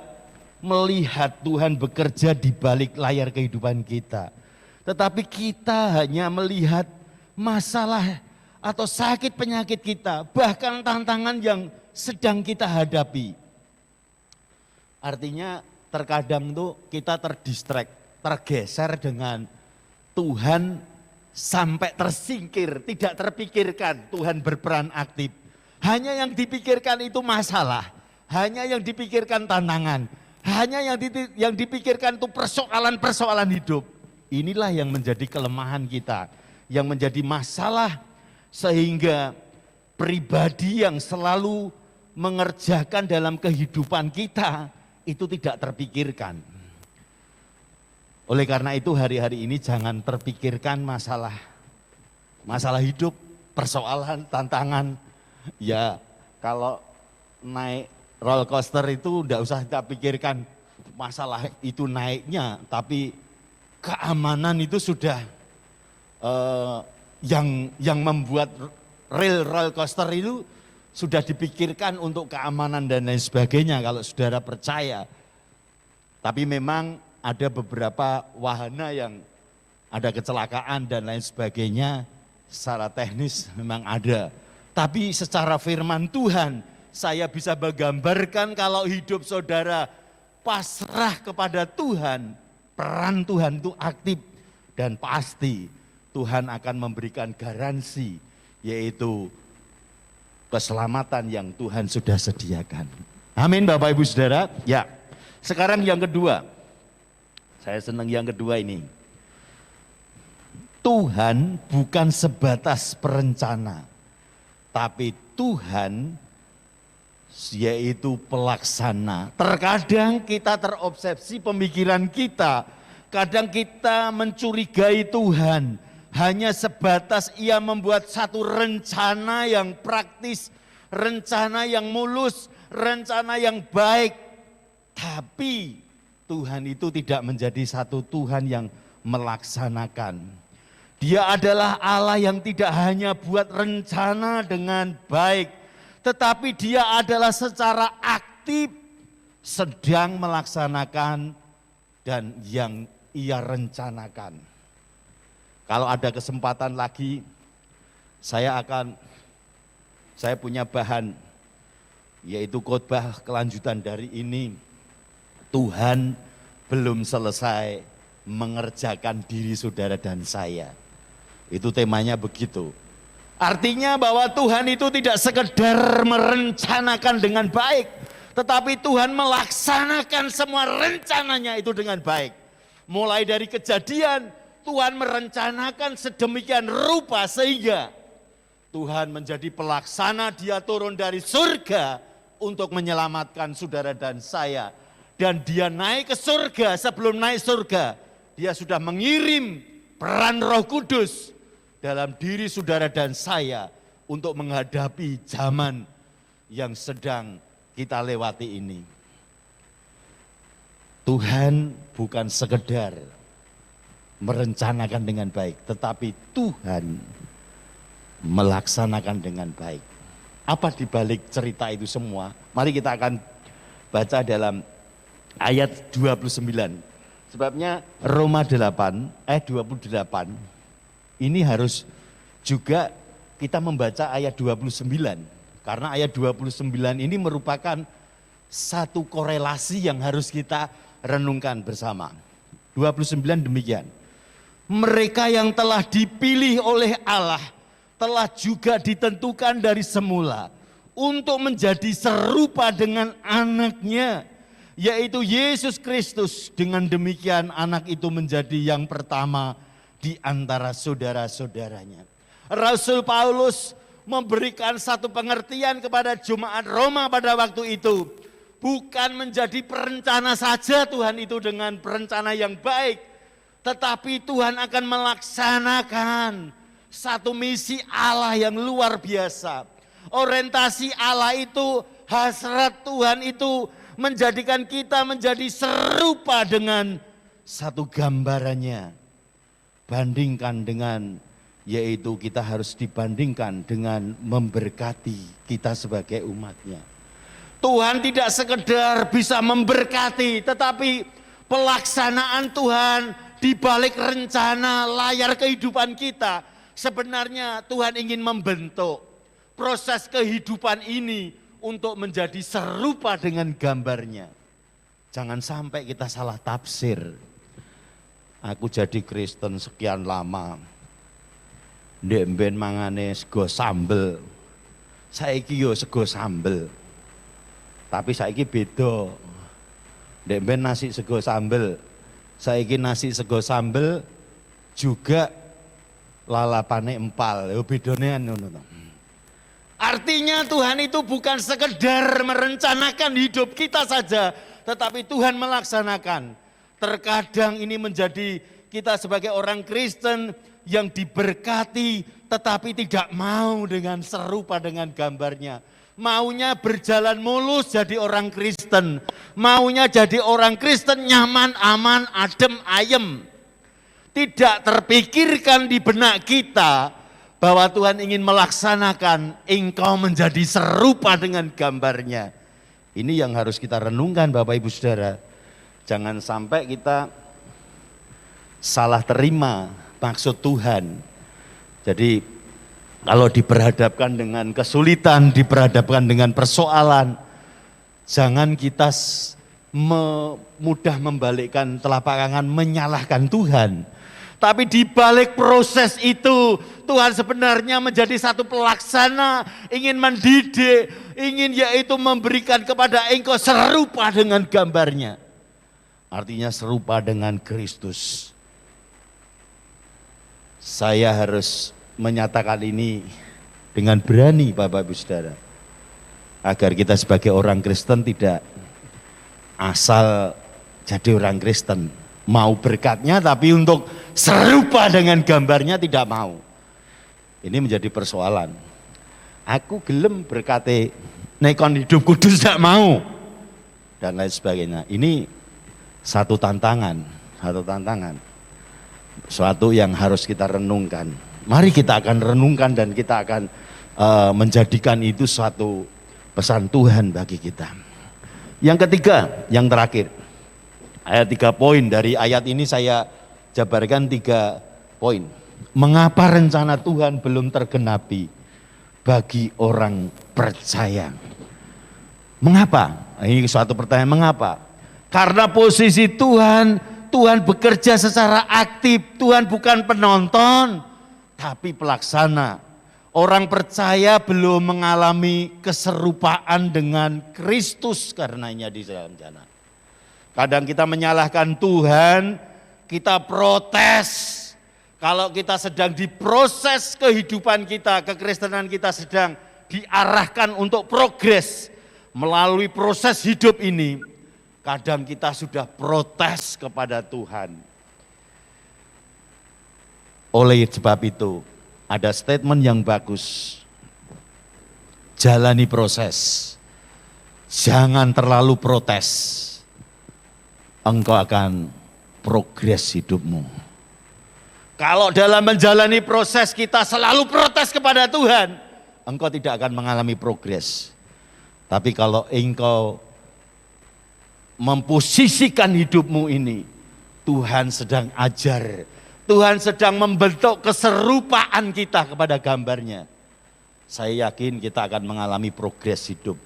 melihat Tuhan bekerja di balik layar kehidupan kita. Tetapi kita hanya melihat masalah atau sakit penyakit kita, bahkan tantangan yang sedang kita hadapi. Artinya terkadang itu kita tergeser dengan Tuhan sampai tersingkir, tidak terpikirkan Tuhan berperan aktif. Hanya yang dipikirkan itu masalah, hanya yang dipikirkan tantangan, hanya yang dipikirkan itu persoalan-persoalan hidup. Inilah yang menjadi kelemahan kita, yang menjadi masalah sehingga pribadi yang selalu mengerjakan dalam kehidupan kita itu tidak terpikirkan. Oleh karena itu hari-hari ini jangan terpikirkan masalah hidup, persoalan, tantangan. Ya kalau naik roller coaster itu tidak usah kita pikirkan masalah itu naiknya, tapi keamanan itu sudah yang membuat roller coaster itu sudah dipikirkan untuk keamanan dan lain sebagainya kalau saudara percaya. Tapi memang ada beberapa wahana yang ada kecelakaan dan lain sebagainya, secara teknis memang ada. Tapi secara firman Tuhan, saya bisa menggambarkan kalau hidup saudara pasrah kepada Tuhan, peran Tuhan itu aktif dan pasti Tuhan akan memberikan garansi, yaitu keselamatan yang Tuhan sudah sediakan. Amin Bapak Ibu Saudara. Ya, sekarang yang kedua. Saya senang yang kedua ini. Tuhan bukan sebatas perencana, tapi Tuhan yaitu pelaksana. Terkadang kita terobsesi pemikiran kita, kadang kita mencurigai Tuhan hanya sebatas ia membuat satu rencana yang praktis, rencana yang mulus, rencana yang baik. Tapi Tuhan itu tidak menjadi satu Tuhan yang melaksanakan. Dia adalah Allah yang tidak hanya buat rencana dengan baik, tetapi dia adalah secara aktif sedang melaksanakan dan yang ia rencanakan. Kalau ada kesempatan lagi, saya punya bahan, yaitu khotbah kelanjutan dari ini. Tuhan belum selesai mengerjakan diri saudara dan saya. Itu temanya begitu. Artinya bahwa Tuhan itu tidak sekedar merencanakan dengan baik, tetapi Tuhan melaksanakan semua rencananya itu dengan baik. Mulai dari kejadian, Tuhan merencanakan sedemikian rupa sehingga Tuhan menjadi pelaksana, dia turun dari surga untuk menyelamatkan saudara dan saya. Dan dia naik ke surga, sebelum naik surga, dia sudah mengirim peran Roh Kudus dalam diri saudara dan saya untuk menghadapi zaman yang sedang kita lewati ini. Tuhan bukan sekedar merencanakan dengan baik, tetapi Tuhan melaksanakan dengan baik. Apa dibalik cerita itu semua? Mari kita akan baca dalam ayat 29. Sebabnya Roma 8 ayat 28 ini harus juga kita membaca ayat 29. Karena ayat 29 ini merupakan satu korelasi yang harus kita renungkan bersama. 29 demikian. Mereka yang telah dipilih oleh Allah telah juga ditentukan dari semula untuk menjadi serupa dengan anaknya, yaitu Yesus Kristus. Dengan demikian anak itu menjadi yang pertama di antara saudara-saudaranya. Rasul Paulus memberikan satu pengertian kepada jemaat Roma pada waktu itu. Bukan menjadi perencana saja Tuhan itu dengan perencana yang baik, tetapi Tuhan akan melaksanakan satu misi Allah yang luar biasa. Orientasi Allah itu, hasrat Tuhan itu menjadikan kita menjadi serupa dengan satu gambarannya. Bandingkan dengan, yaitu kita harus dibandingkan dengan memberkati kita sebagai umatnya. Tuhan tidak sekedar bisa memberkati, tetapi pelaksanaan Tuhan di balik rencana layar kehidupan kita. Sebenarnya Tuhan ingin membentuk proses kehidupan ini untuk menjadi serupa dengan gambarnya. Jangan sampai kita salah tafsir. Aku jadi Kristen sekian lama, ndek mben mangane sego sambel, saiki yo sego sambel, tapi saiki beda. Ndek mben nasi sego sambel, saiki nasi sego sambel juga lalapane empal, yo bedane ngono. Artinya Tuhan itu bukan sekedar merencanakan hidup kita saja, tetapi Tuhan melaksanakan. Terkadang ini menjadi kita sebagai orang Kristen yang diberkati tetapi tidak mau dengan serupa dengan gambarnya. Maunya berjalan mulus jadi orang Kristen. Maunya jadi orang Kristen nyaman, aman, adem, ayem. Tidak terpikirkan di benak kita bahwa Tuhan ingin melaksanakan engkau menjadi serupa dengan gambarnya. Ini yang harus kita renungkan Bapak Ibu Saudara. Jangan sampai kita salah terima maksud Tuhan. Jadi kalau diperhadapkan dengan kesulitan, diperhadapkan dengan persoalan, jangan kita mudah membalikkan telapak tangan menyalahkan Tuhan. Tapi di balik proses itu Tuhan sebenarnya menjadi satu pelaksana, ingin mendidik, ingin yaitu memberikan kepada engkau serupa dengan gambarnya. Artinya serupa dengan Kristus. Saya harus menyatakan ini dengan berani Bapak Ibu Saudara. Agar kita sebagai orang Kristen tidak asal jadi orang Kristen. Mau berkatnya tapi untuk serupa dengan gambarnya tidak mau. Ini menjadi persoalan. Aku gelem berkati nekon hidup kudus tidak mau. Dan lain sebagainya. Ini satu tantangan. Suatu yang harus kita renungkan. Mari kita akan renungkan dan kita akan menjadikan itu suatu pesan Tuhan bagi kita. Yang ketiga, yang terakhir. Ayat 3 poin dari ayat ini saya jabarkan 3 poin. Mengapa rencana Tuhan belum tergenapi bagi orang percaya? Mengapa? Ini suatu pertanyaan, mengapa? Karena posisi Tuhan, Tuhan bekerja secara aktif. Tuhan bukan penonton, tapi pelaksana. Orang percaya belum mengalami keserupaan dengan Kristus karenanya di dalam sana. Kadang kita menyalahkan Tuhan, kita protes. Kalau kita sedang diproses kehidupan kita, kekristenan kita sedang diarahkan untuk progres melalui proses hidup ini. Kadang kita sudah protes kepada Tuhan. Oleh sebab itu, ada statement yang bagus. Jalani proses. Jangan terlalu protes. Engkau akan progres hidupmu. Kalau dalam menjalani proses kita selalu protes kepada Tuhan, engkau tidak akan mengalami progres. Tapi kalau engkau memposisikan hidupmu ini, Tuhan sedang ajar, Tuhan sedang membentuk keserupaan kita kepada gambarnya. Saya yakin kita akan mengalami progres hidup.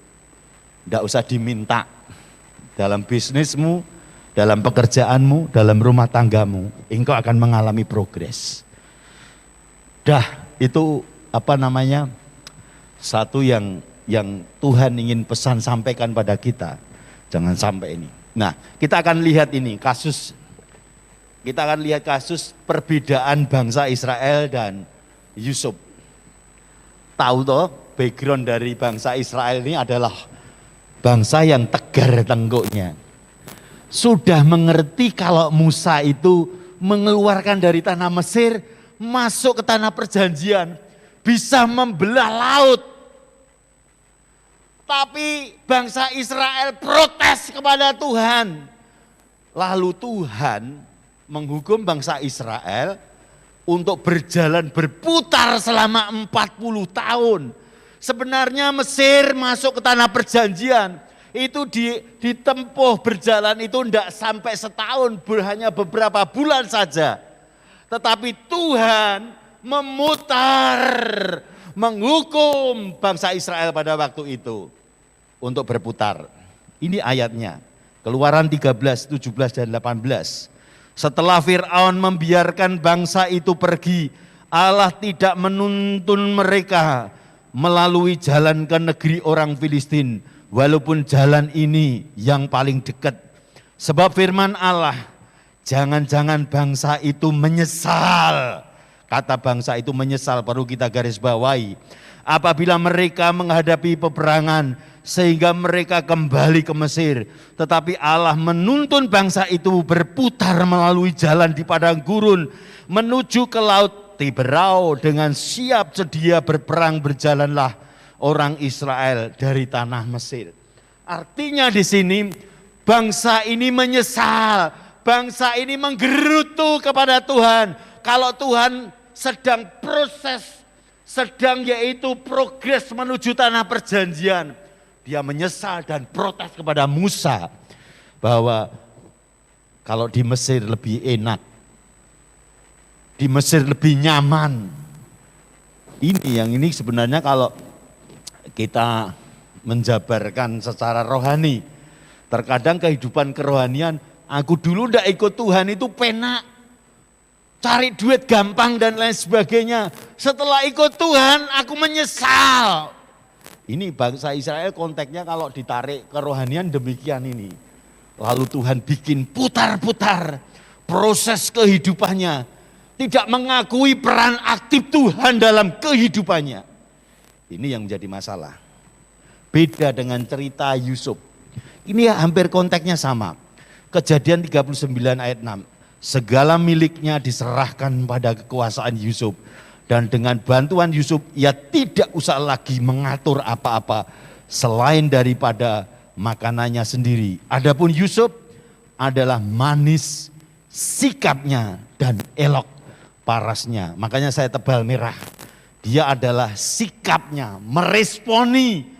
Tidak usah diminta dalam bisnismu, dalam pekerjaanmu, dalam rumah tanggamu, engkau akan mengalami progres. Itu satu yang Tuhan ingin pesan sampaikan pada kita. Jangan sampai ini. Nah, kita akan lihat ini kasus perbedaan bangsa Israel dan Yusuf. Tahu toh, background dari bangsa Israel ini adalah bangsa yang tegar tengkuknya. Sudah mengerti kalau Musa itu mengeluarkan dari tanah Mesir, masuk ke tanah perjanjian, bisa membelah laut. Tapi bangsa Israel protes kepada Tuhan. Lalu Tuhan menghukum bangsa Israel untuk berjalan berputar selama 40 tahun. Sebenarnya Mesir masuk ke tanah perjanjian, itu ditempuh berjalan itu tidak sampai setahun, hanya beberapa bulan saja. Tetapi Tuhan memutar, menghukum bangsa Israel pada waktu itu untuk berputar. Ini ayatnya, Keluaran 13, 17 dan 18. Setelah Fir'aun membiarkan bangsa itu pergi, Allah tidak menuntun mereka melalui jalan ke negeri orang Filistin, walaupun jalan ini yang paling dekat. Sebab firman Allah, jangan-jangan bangsa itu menyesal. Kata bangsa itu menyesal perlu kita garis bawahi. Apabila mereka menghadapi peperangan sehingga mereka kembali ke Mesir. Tetapi Allah menuntun bangsa itu berputar melalui jalan di padang gurun menuju ke laut Tiberau. Dengan siap sedia berperang berjalanlah orang Israel dari tanah Mesir. Artinya di sini bangsa ini menyesal, bangsa ini menggerutu kepada Tuhan. Kalau Tuhan sedang proses, sedang yaitu progres menuju tanah perjanjian, dia menyesal dan protes kepada Musa bahwa kalau di Mesir lebih enak, di Mesir lebih nyaman. Ini sebenarnya kalau kita menjabarkan secara rohani, terkadang kehidupan kerohanian, aku dulu ndak ikut Tuhan itu penak, cari duit gampang dan lain sebagainya. Setelah ikut Tuhan aku menyesal. Ini bangsa Israel konteksnya kalau ditarik kerohanian demikian ini. Lalu Tuhan bikin putar-putar proses kehidupannya. Tidak mengakui peran aktif Tuhan dalam kehidupannya. Ini yang menjadi masalah. Beda dengan cerita Yusuf. Ini hampir konteksnya sama. Kejadian 39 ayat 6. Segala miliknya diserahkan pada kekuasaan Yusuf. Dan dengan bantuan Yusuf ia tidak usah lagi mengatur apa-apa selain daripada makanannya sendiri. Adapun Yusuf adalah manis sikapnya dan elok parasnya. Makanya saya tebal merah. Dia adalah sikapnya meresponi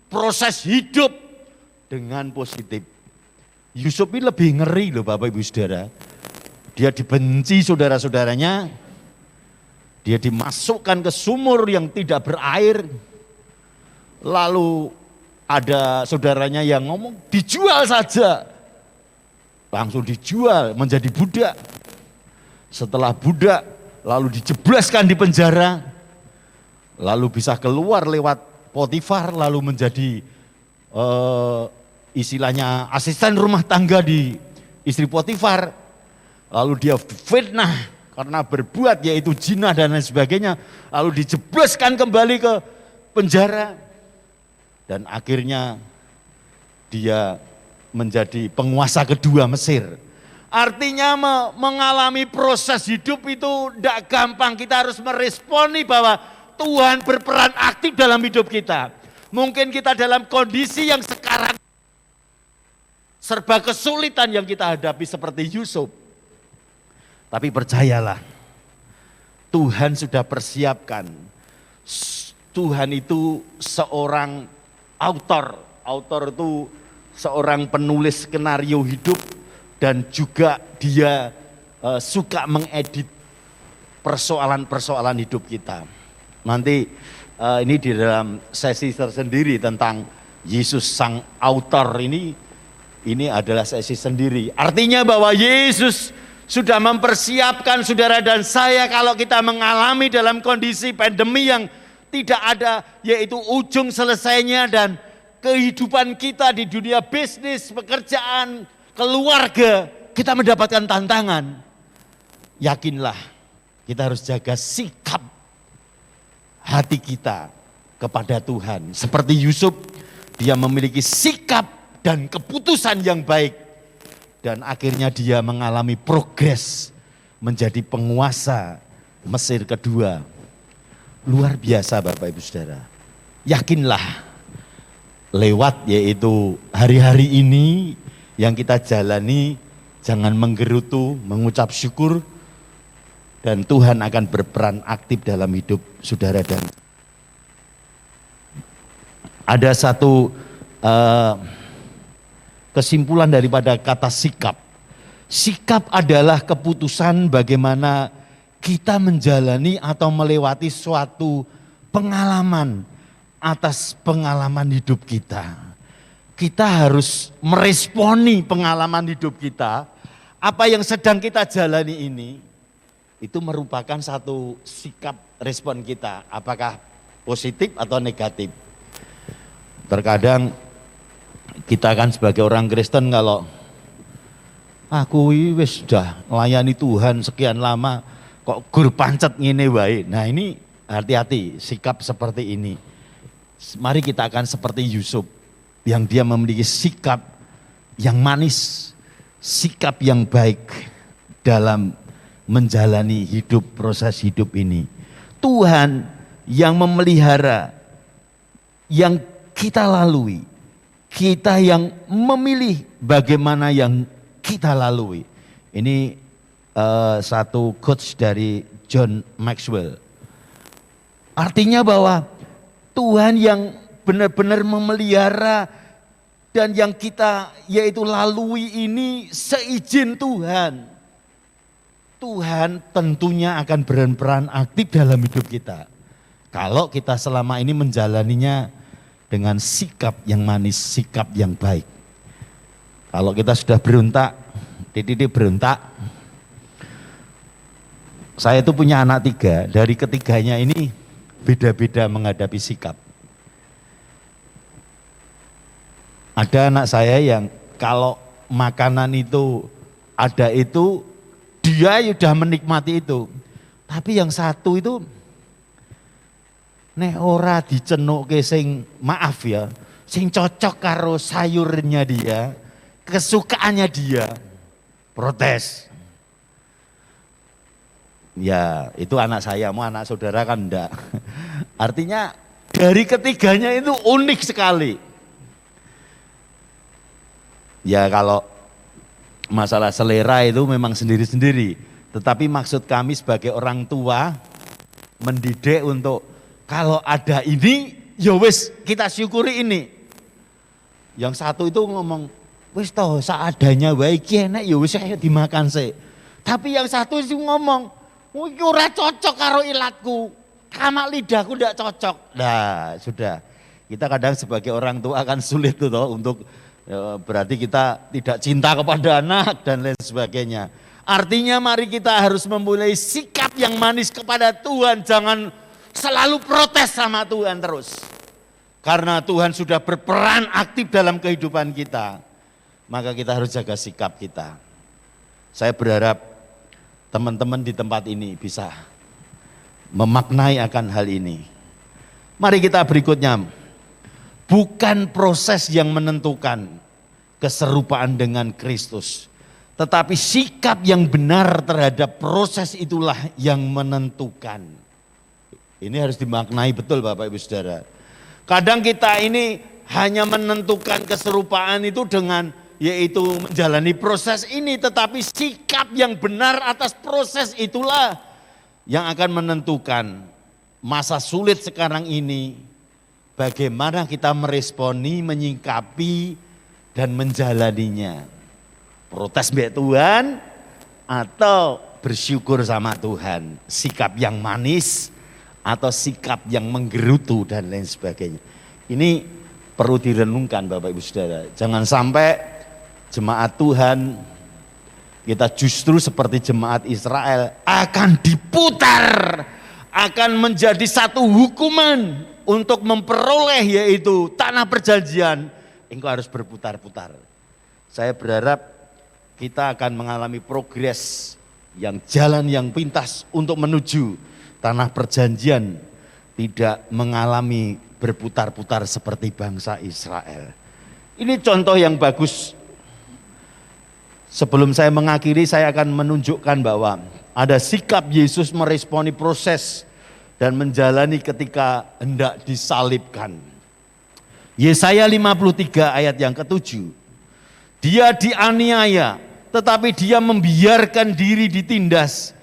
proses hidup dengan positif. Yusuf ini lebih ngeri loh Bapak Ibu Saudara. Dia dibenci saudara-saudaranya. Dia dimasukkan ke sumur yang tidak berair. Lalu ada saudaranya yang ngomong dijual saja. langsung dijual menjadi budak. Setelah budak lalu dijebloskan di penjara, lalu bisa keluar lewat Potifar, lalu menjadi istilahnya asisten rumah tangga di istri Potifar. Lalu dia fitnah karena berbuat yaitu zina dan lain sebagainya, lalu dijebloskan kembali ke penjara dan akhirnya dia menjadi penguasa kedua Mesir. Artinya mengalami proses hidup itu tidak gampang. Kita harus meresponi bahwa Tuhan berperan aktif dalam hidup kita. Mungkin kita dalam kondisi yang sekarang serba kesulitan yang kita hadapi seperti Yusuf. Tapi percayalah, Tuhan sudah persiapkan. Tuhan itu seorang autor. Autor itu seorang penulis skenario hidup dan juga dia suka mengedit persoalan-persoalan hidup kita. Nanti ini di dalam sesi tersendiri tentang Yesus sang autor ini adalah sesi sendiri. Artinya bahwa Yesus sudah mempersiapkan saudara dan saya kalau kita mengalami dalam kondisi pandemi yang tidak ada yaitu ujung selesainya dan kehidupan kita di dunia bisnis, pekerjaan, keluarga, kita mendapatkan tantangan. Yakinlah kita harus jaga sikap hati kita kepada Tuhan. Seperti Yusuf, dia memiliki sikap dan keputusan yang baik. Dan akhirnya dia mengalami progres menjadi penguasa Mesir kedua. Luar biasa Bapak Ibu Saudara. Yakinlah lewat yaitu hari-hari ini yang kita jalani, jangan menggerutu, mengucap syukur. Dan Tuhan akan berperan aktif dalam hidup saudara dan ada satu kesimpulan daripada kata sikap. Sikap adalah keputusan bagaimana kita menjalani atau melewati suatu pengalaman atas pengalaman hidup kita. Kita harus meresponi pengalaman hidup kita. Apa yang sedang kita jalani ini, itu merupakan satu sikap respon kita. Apakah positif atau negatif. Terkadang kita kan sebagai orang Kristen kalau aku wis sudah melayani Tuhan sekian lama kok gur pancet ngene wae. Nah ini hati-hati sikap seperti ini. Mari kita akan seperti Yusuf yang dia memiliki sikap yang manis, sikap yang baik dalam menjalani hidup, proses hidup ini. Tuhan yang memelihara, yang kita lalui. Kita yang memilih bagaimana yang kita lalui. Ini satu quotes dari John Maxwell. Artinya bahwa Tuhan yang benar-benar memelihara dan yang kita yaitu lalui ini seizin Tuhan. Tuhan tentunya akan berperan aktif dalam hidup kita. Kalau kita selama ini menjalaninya dengan sikap yang manis, sikap yang baik. Kalau kita sudah berontak, titik berontak. Saya itu punya anak 3, dari ketiganya ini beda-beda menghadapi sikap. Ada anak saya yang kalau makanan itu ada itu, dia sudah menikmati itu. Tapi yang satu itu, nek ora dicenukke sing maaf ya, sing cocok karo sayurnya dia, kesukaannya dia, protes. Ya itu anak saya, mau anak saudara kan enggak. Artinya dari ketiganya itu unik sekali. Ya kalau masalah selera itu memang sendiri-sendiri. Tetapi maksud kami sebagai orang tua mendidik untuk kalau ada ini, ya wis kita syukuri ini. Yang satu itu ngomong, wis toh seadanya wae iki enak ya wis ayo dimakan sih. Tapi yang satu itu ngomong, iki ora cocok karo ilatku. Kamak lidahku ndak cocok. Nah, sudah. Kita kadang sebagai orang tua akan sulit tuh toh untuk Ya, berarti kita tidak cinta kepada anak dan lain sebagainya. Artinya mari kita harus memulai sikap yang manis kepada Tuhan. Jangan selalu protes sama Tuhan terus. Karena Tuhan sudah berperan aktif dalam kehidupan kita. Maka kita harus jaga sikap kita. Saya berharap teman-teman di tempat ini bisa memaknai akan hal ini. Mari kita berikutnya. Bukan proses yang menentukan keserupaan dengan Kristus. Tetapi sikap yang benar terhadap proses itulah yang menentukan. Ini harus dimaknai betul Bapak Ibu Saudara. Kadang kita ini hanya menentukan keserupaan itu dengan yaitu menjalani proses ini. Tetapi sikap yang benar atas proses itulah yang akan menentukan masa sulit sekarang ini. Bagaimana kita meresponi, menyingkapi, dan menjalaninya. Protes mbak Tuhan atau bersyukur sama Tuhan. Sikap yang manis atau sikap yang menggerutu dan lain sebagainya. Ini perlu direnungkan Bapak Ibu Saudara. Jangan sampai jemaat Tuhan kita justru seperti jemaat Israel akan diputar, akan menjadi satu hukuman untuk memperoleh yaitu tanah perjanjian. Engkau harus berputar-putar. Saya berharap kita akan mengalami progres yang jalan yang pintas untuk menuju tanah perjanjian, tidak mengalami berputar-putar seperti bangsa Israel. Ini contoh yang bagus. Sebelum saya mengakhiri, saya akan menunjukkan bahwa ada sikap Yesus meresponi proses dan menjalani ketika hendak disalibkan. Yesaya 53 ayat yang ke-7. Dia dianiaya, tetapi dia membiarkan diri ditindas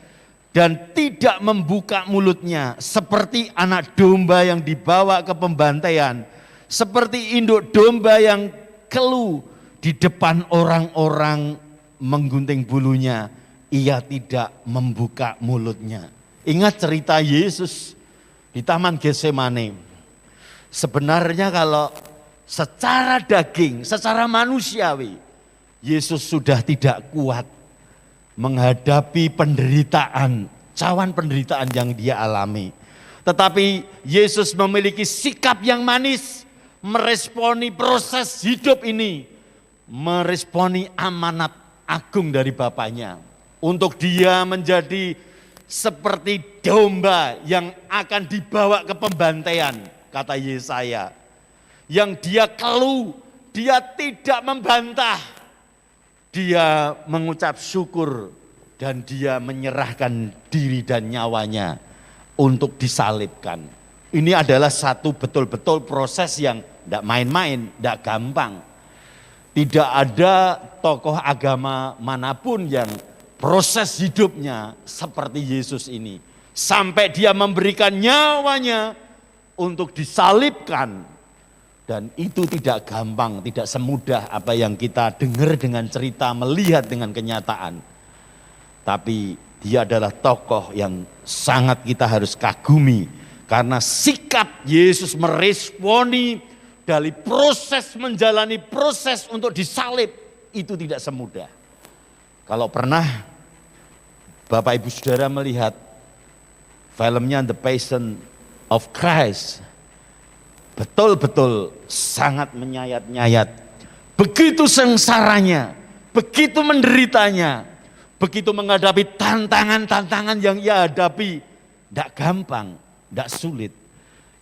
dan tidak membuka mulutnya, seperti anak domba yang dibawa ke pembantaian, seperti induk domba yang keluh di depan orang-orang menggunting bulunya, ia tidak membuka mulutnya. Ingat cerita Yesus di Taman Getsemane. Sebenarnya kalau secara daging, secara manusiawi, Yesus sudah tidak kuat menghadapi penderitaan, cawan penderitaan yang dia alami. Tetapi Yesus memiliki sikap yang manis, meresponi proses hidup ini, meresponi amanat agung dari Bapaknya. Untuk dia menjadi seperti domba yang akan dibawa ke pembantaian, kata Yesaya. Yang dia keluh, dia tidak membantah. Dia mengucap syukur dan dia menyerahkan diri dan nyawanya untuk disalibkan. Ini adalah satu betul-betul proses yang tidak main-main, tidak gampang. Tidak ada tokoh agama manapun yang proses hidupnya seperti Yesus ini. Sampai dia memberikan nyawanya untuk disalibkan. Dan itu tidak gampang, tidak semudah apa yang kita dengar dengan cerita, melihat dengan kenyataan. Tapi dia adalah tokoh yang sangat kita harus kagumi. Karena sikap Yesus meresponi dari proses menjalani proses untuk disalib, itu tidak semudah. Kalau pernah Bapak Ibu Saudara melihat filmnya The Passion of Christ, betul-betul sangat menyayat-nyayat. Begitu sengsaranya, begitu menderitanya, begitu menghadapi tantangan-tantangan yang ia hadapi. Tidak gampang, tidak sulit.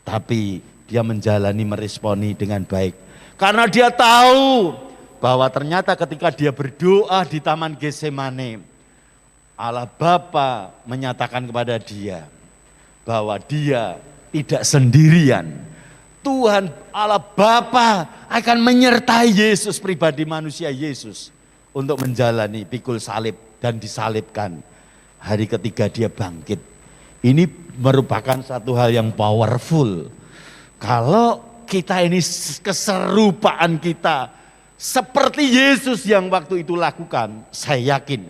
Tapi dia menjalani, meresponi dengan baik. Karena dia tahu bahwa ternyata ketika dia berdoa di Taman Getsemane, Allah Bapa menyatakan kepada dia bahwa dia tidak sendirian. Tuhan Allah Bapa akan menyertai Yesus, pribadi manusia Yesus, untuk menjalani pikul salib dan disalibkan. Hari ketiga dia bangkit. Ini merupakan satu hal yang powerful. Kalau kita ini keserupaan kita seperti Yesus yang waktu itu lakukan, saya yakin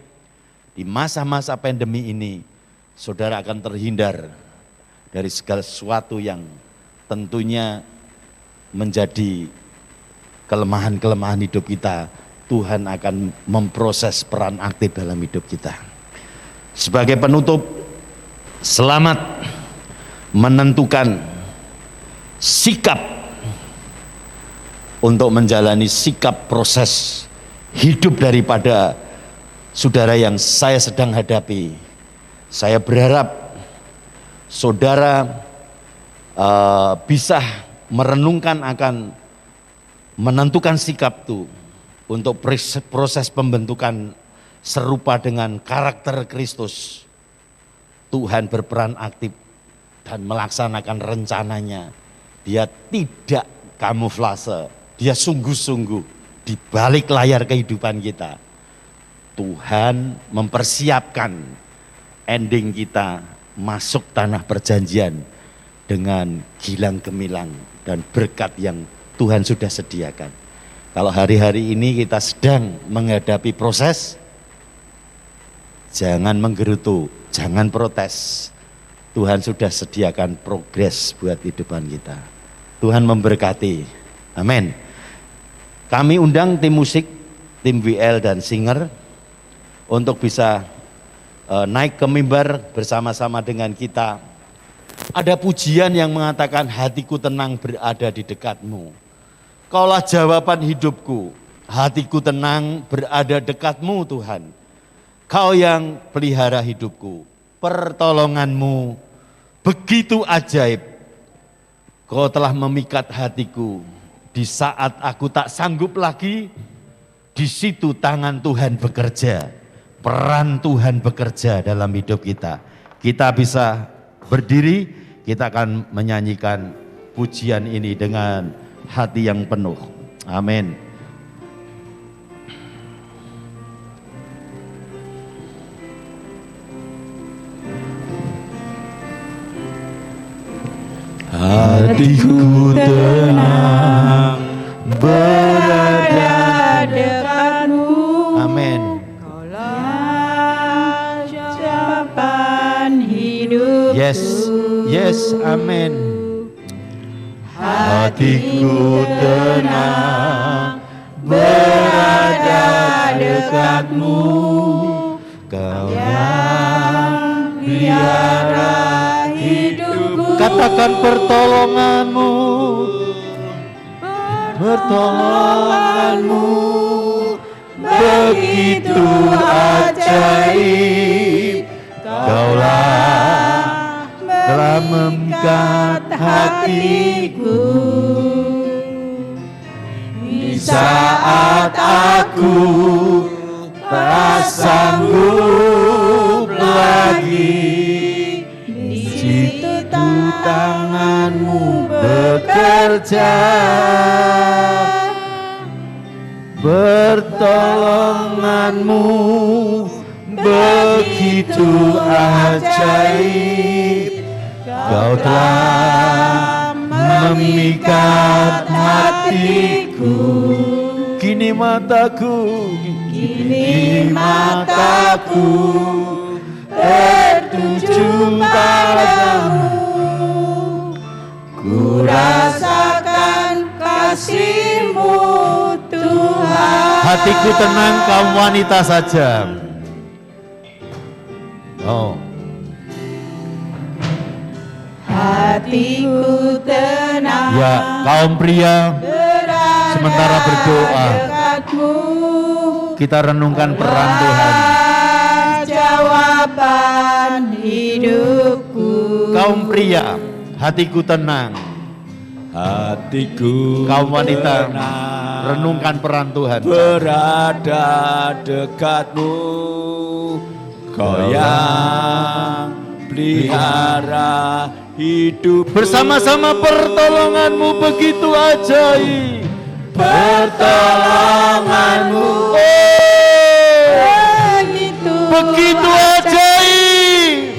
di masa-masa pandemi ini saudara akan terhindar dari segala sesuatu yang tentunya menjadi kelemahan-kelemahan hidup kita, Tuhan akan memproses peran aktif dalam hidup kita. Sebagai penutup, selamat menentukan sikap untuk menjalani sikap proses hidup daripada saudara yang saya sedang hadapi. Saya berharap saudara bisa merenungkan akan menentukan sikap itu untuk proses pembentukan serupa dengan karakter Kristus. Tuhan berperan aktif dan melaksanakan rencananya. Dia tidak kamuflase, dia sungguh-sungguh di balik layar kehidupan kita. Tuhan mempersiapkan ending kita masuk tanah perjanjian dengan gilang gemilang dan berkat yang Tuhan sudah sediakan. Kalau hari-hari ini kita sedang menghadapi proses, jangan menggerutu, jangan protes. Tuhan sudah sediakan progres buat kehidupan kita. Tuhan memberkati. Amin. Kami undang tim musik, tim WL dan singer untuk bisa naik ke mimbar bersama-sama dengan kita. Ada pujian yang mengatakan hatiku tenang berada di dekatmu. Kaulah jawaban hidupku, hatiku tenang berada dekatmu Tuhan. Kau yang pelihara hidupku, pertolonganmu begitu ajaib. Kau telah memikat hatiku di saat aku tak sanggup lagi. Di situ tangan Tuhan bekerja, peran Tuhan bekerja dalam hidup kita. Kita bisa berdiri, kita akan menyanyikan pujian ini dengan hati yang penuh. Amin. Hatiku tenang berada dekatmu. Amin. Kaulah jawaban hidupku. Yes, amin. Hatiku tenang berada dekatmu. Kau yang pelihara hidupku. Katakan pertolonganmu, pertolonganmu begitu ajaib. Kaulah telah memikat hatiku di saat aku tak sanggup lagi. Di situ tanganmu bekerja, pertolonganmu begitu ajaib. Kau telah memikat hatiku. Kini mataku tertuju padamu. Ku rasakan kasih-Mu Tuhan. Hatiku tenang, kaum wanita saja. Oh. Hatiku tenang. Ya, kaum pria sementara berdoa, dekatmu. kita renungkan peran Tuhan. Jawaban hidupku. Kaum pria, hatiku tenang. Hatiku Kaum wanita, tenang, renungkan peran Tuhan. berada dekatmu. Kau yang pelihara hidup Bersama-sama pertolonganmu begitu ajaib. pertolonganmu Begitu ajaib.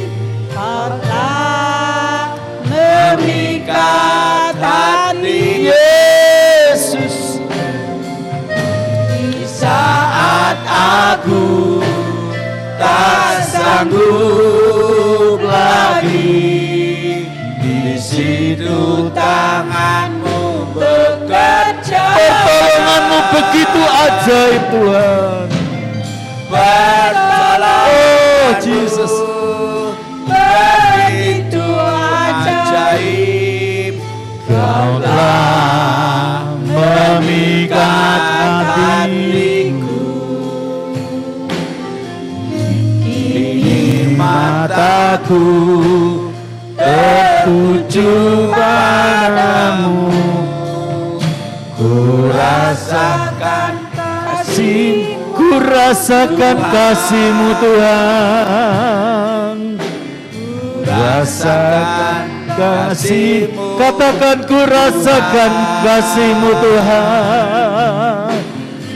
Kau telah memikat hati. Yesus. Di saat aku tak sanggup lagi. Di situ tanganmu bekerja, begitu ajaib Tuhan. Bertolak Oh Jesus. begitu ajaib. Kau telah memikat hatiku, kini mataku tertuju padamu. Ku rasakan kasih, ku rasakan kasih-Mu Tuhan. Rasakan kasih-Mu, katakan ku rasakan kasih-Mu Tuhan.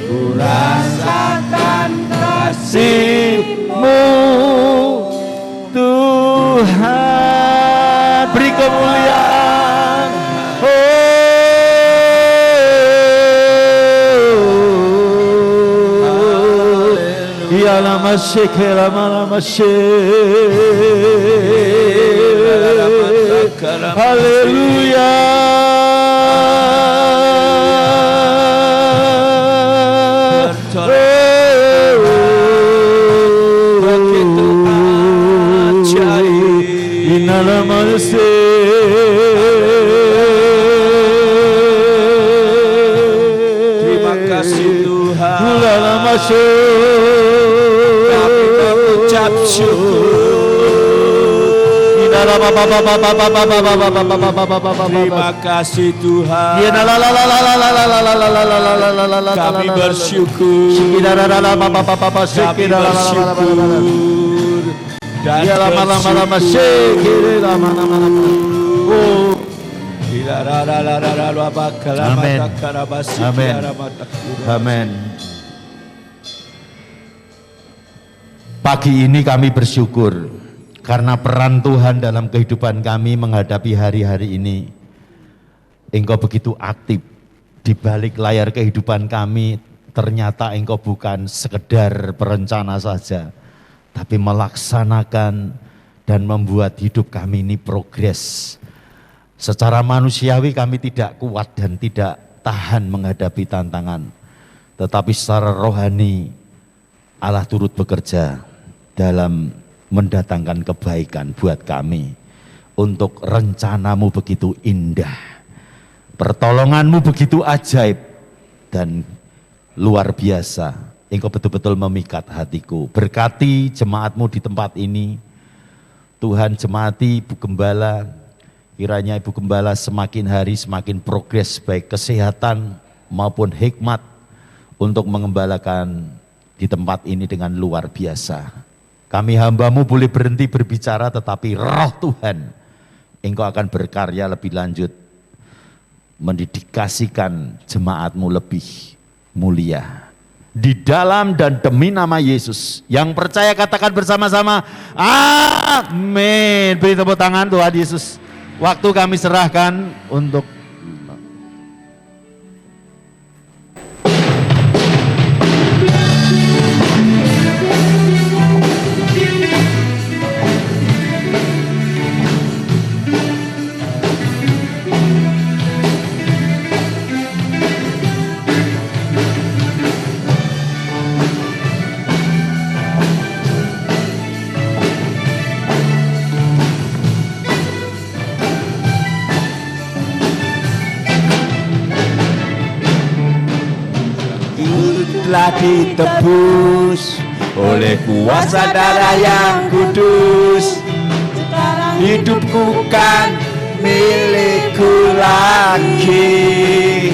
Ku rasakan kasih-Mu Tuhan. Beri kemuliaan. Ya lama syek, lama syek. Haleluya. begitu ajaib. Inalama syek. Terima kasih Tuhan. Lama syek. Kami mengucap syukur. Terima kasih Tuhan. Kami bersyukur. Kami bersyukur. Dan Amin. Amin. Pagi ini kami bersyukur karena peran Tuhan dalam kehidupan kami menghadapi hari-hari ini. Engkau begitu aktif di balik layar kehidupan kami. Ternyata Engkau bukan sekedar perencana saja, tapi melaksanakan dan membuat hidup kami ini progres. Secara manusiawi kami tidak kuat dan tidak tahan menghadapi tantangan. Tetapi secara rohani Allah turut bekerja dalam mendatangkan kebaikan buat kami. Untuk rencana-Mu begitu indah, pertolongan-Mu begitu ajaib dan luar biasa. Engkau betul-betul memikat hatiku. Berkati jemaat-Mu di tempat ini. Tuhan, jemaati Ibu Gembala, kiranya Ibu Gembala semakin hari semakin progres baik kesehatan maupun hikmat untuk mengembalakan di tempat ini dengan luar biasa. Kami hamba-Mu boleh berhenti berbicara, tetapi roh Tuhan, Engkau akan berkarya lebih lanjut, mendedikasikan jemaat-Mu lebih mulia. Di dalam dan demi nama Yesus, yang percaya katakan bersama-sama, amin. Beri tepuk tangan Tuhan Yesus. Waktu kami serahkan untuk telah ditebus oleh kuasa darah yang kudus. Hidupku kan milikku lagi.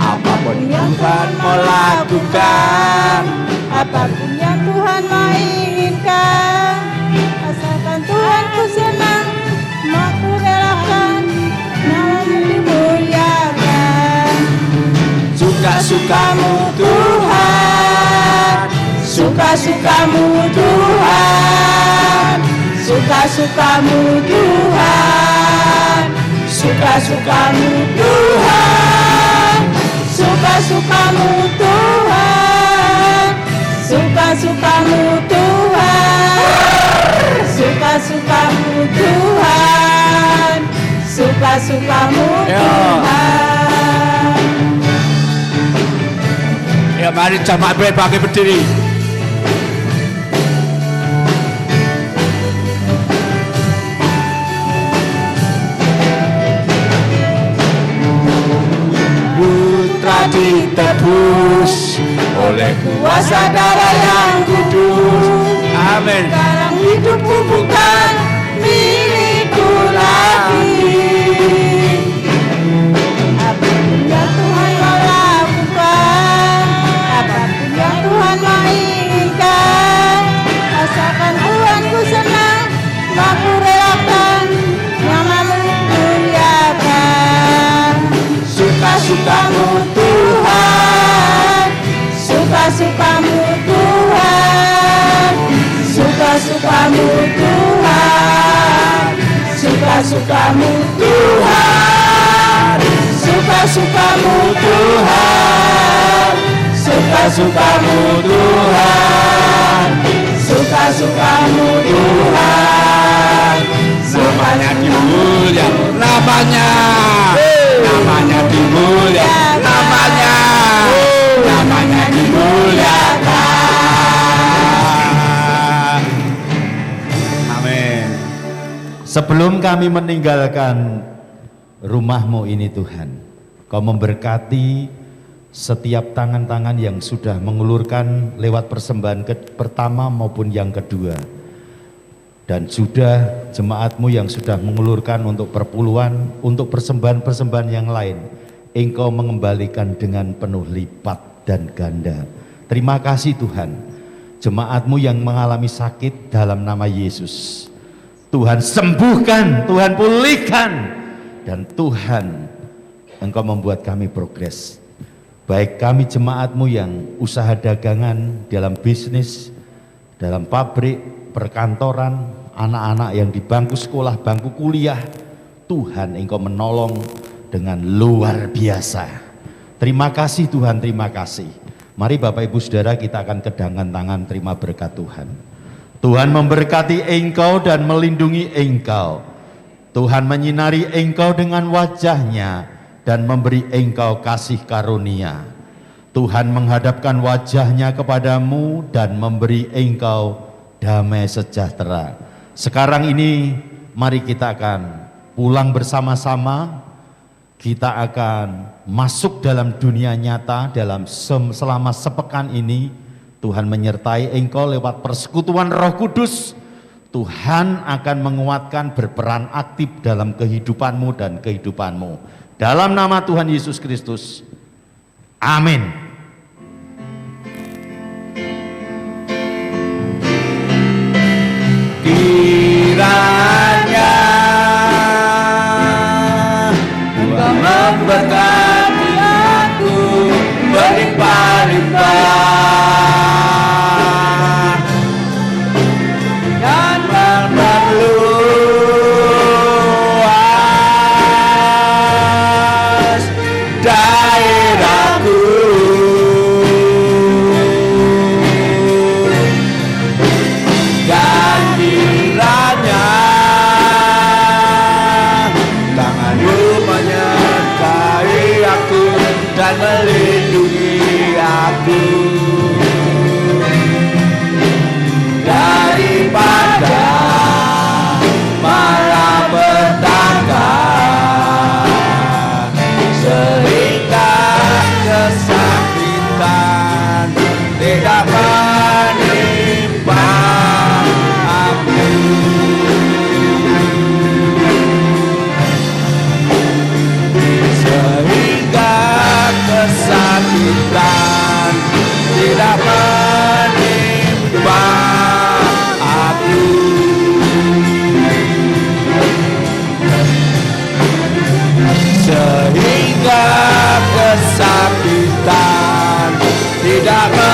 Apapun Tuhan mau lakukan, Apapun yang Tuhan mau inginkan, asalkan Tuhan ku senang, mau ku relakan, nama-Mu dimuliakan. suka-sukamu Tuhan, suka-sukamu Tuhan, suka-sukamu Tuhan, suka-sukamu Tuhan, suka-sukamu Tuhan, suka-sukamu Tuhan, suka-sukamu Tuhan, suka-sukamu Tuhan. Ya mari jamaah bagi berdiri. Putra ditebus oleh kuasa darah yang kudus. Amin. Sekarang hidupku bukan milikku lagi. Apapun yang Tuhan mau lakukan, apapun yang Tuhan mau inginkan, asalkan Tuhan ku senang, aku relakan, namamu muliakan. Suka-sukamu Tuhan, suka-sukamu Tuhan, suka-sukamu Tuhan, suka-sukamu Tuhan, suka-sukamu Tuhan, suka-sukamu Tuhan, suka-sukamu Tuhan. Namanya dimuliakan, namanya dimuliakan, namanya dimuliakan. Amin. Sebelum kami meninggalkan rumah-Mu ini Tuhan, Kau memberkati setiap tangan-tangan yang sudah mengulurkan lewat persembahan pertama maupun yang kedua. Dan sudah jemaat-Mu yang sudah mengulurkan untuk perpuluhan, untuk persembahan-persembahan yang lain, Engkau mengembalikan dengan penuh lipat dan ganda. Terima kasih Tuhan, jemaat-Mu yang mengalami sakit dalam nama Yesus, Tuhan sembuhkan, Tuhan pulihkan, dan Tuhan Engkau membuat kami progres. Baik kami jemaat-Mu yang usaha dagangan, dalam bisnis, dalam pabrik, perkantoran, anak-anak yang di bangku sekolah, bangku kuliah, Tuhan Engkau menolong dengan luar biasa. Terima kasih Tuhan, terima kasih. Mari Bapak Ibu Saudara kita akan kedangan tangan terima berkat Tuhan. Tuhan memberkati engkau dan melindungi engkau. Tuhan menyinari engkau dengan wajah-Nya dan memberi engkau kasih karunia. Tuhan menghadapkan wajah-Nya kepadamu dan memberi engkau damai sejahtera. Sekarang ini mari kita akan pulang bersama-sama. Kita akan masuk dalam dunia nyata dalam selama sepekan ini. Tuhan menyertai engkau lewat persekutuan Roh Kudus. Tuhan akan menguatkan, berperan aktif dalam kehidupanmu dan kehidupanmu. Dalam nama Tuhan Yesus Kristus. Amin. Kiranya Engkau memberkati aku berlimpah-limpah dan memperluas daerahku. Dan kiranya tangan-Mu menyertai aku dan melindungi aku daripada malapetaka, sehingga kesakitan tidak menimpa aku. Sehingga kesakitan tidak menimpa aku. Sehingga kesakitan tidak menimpa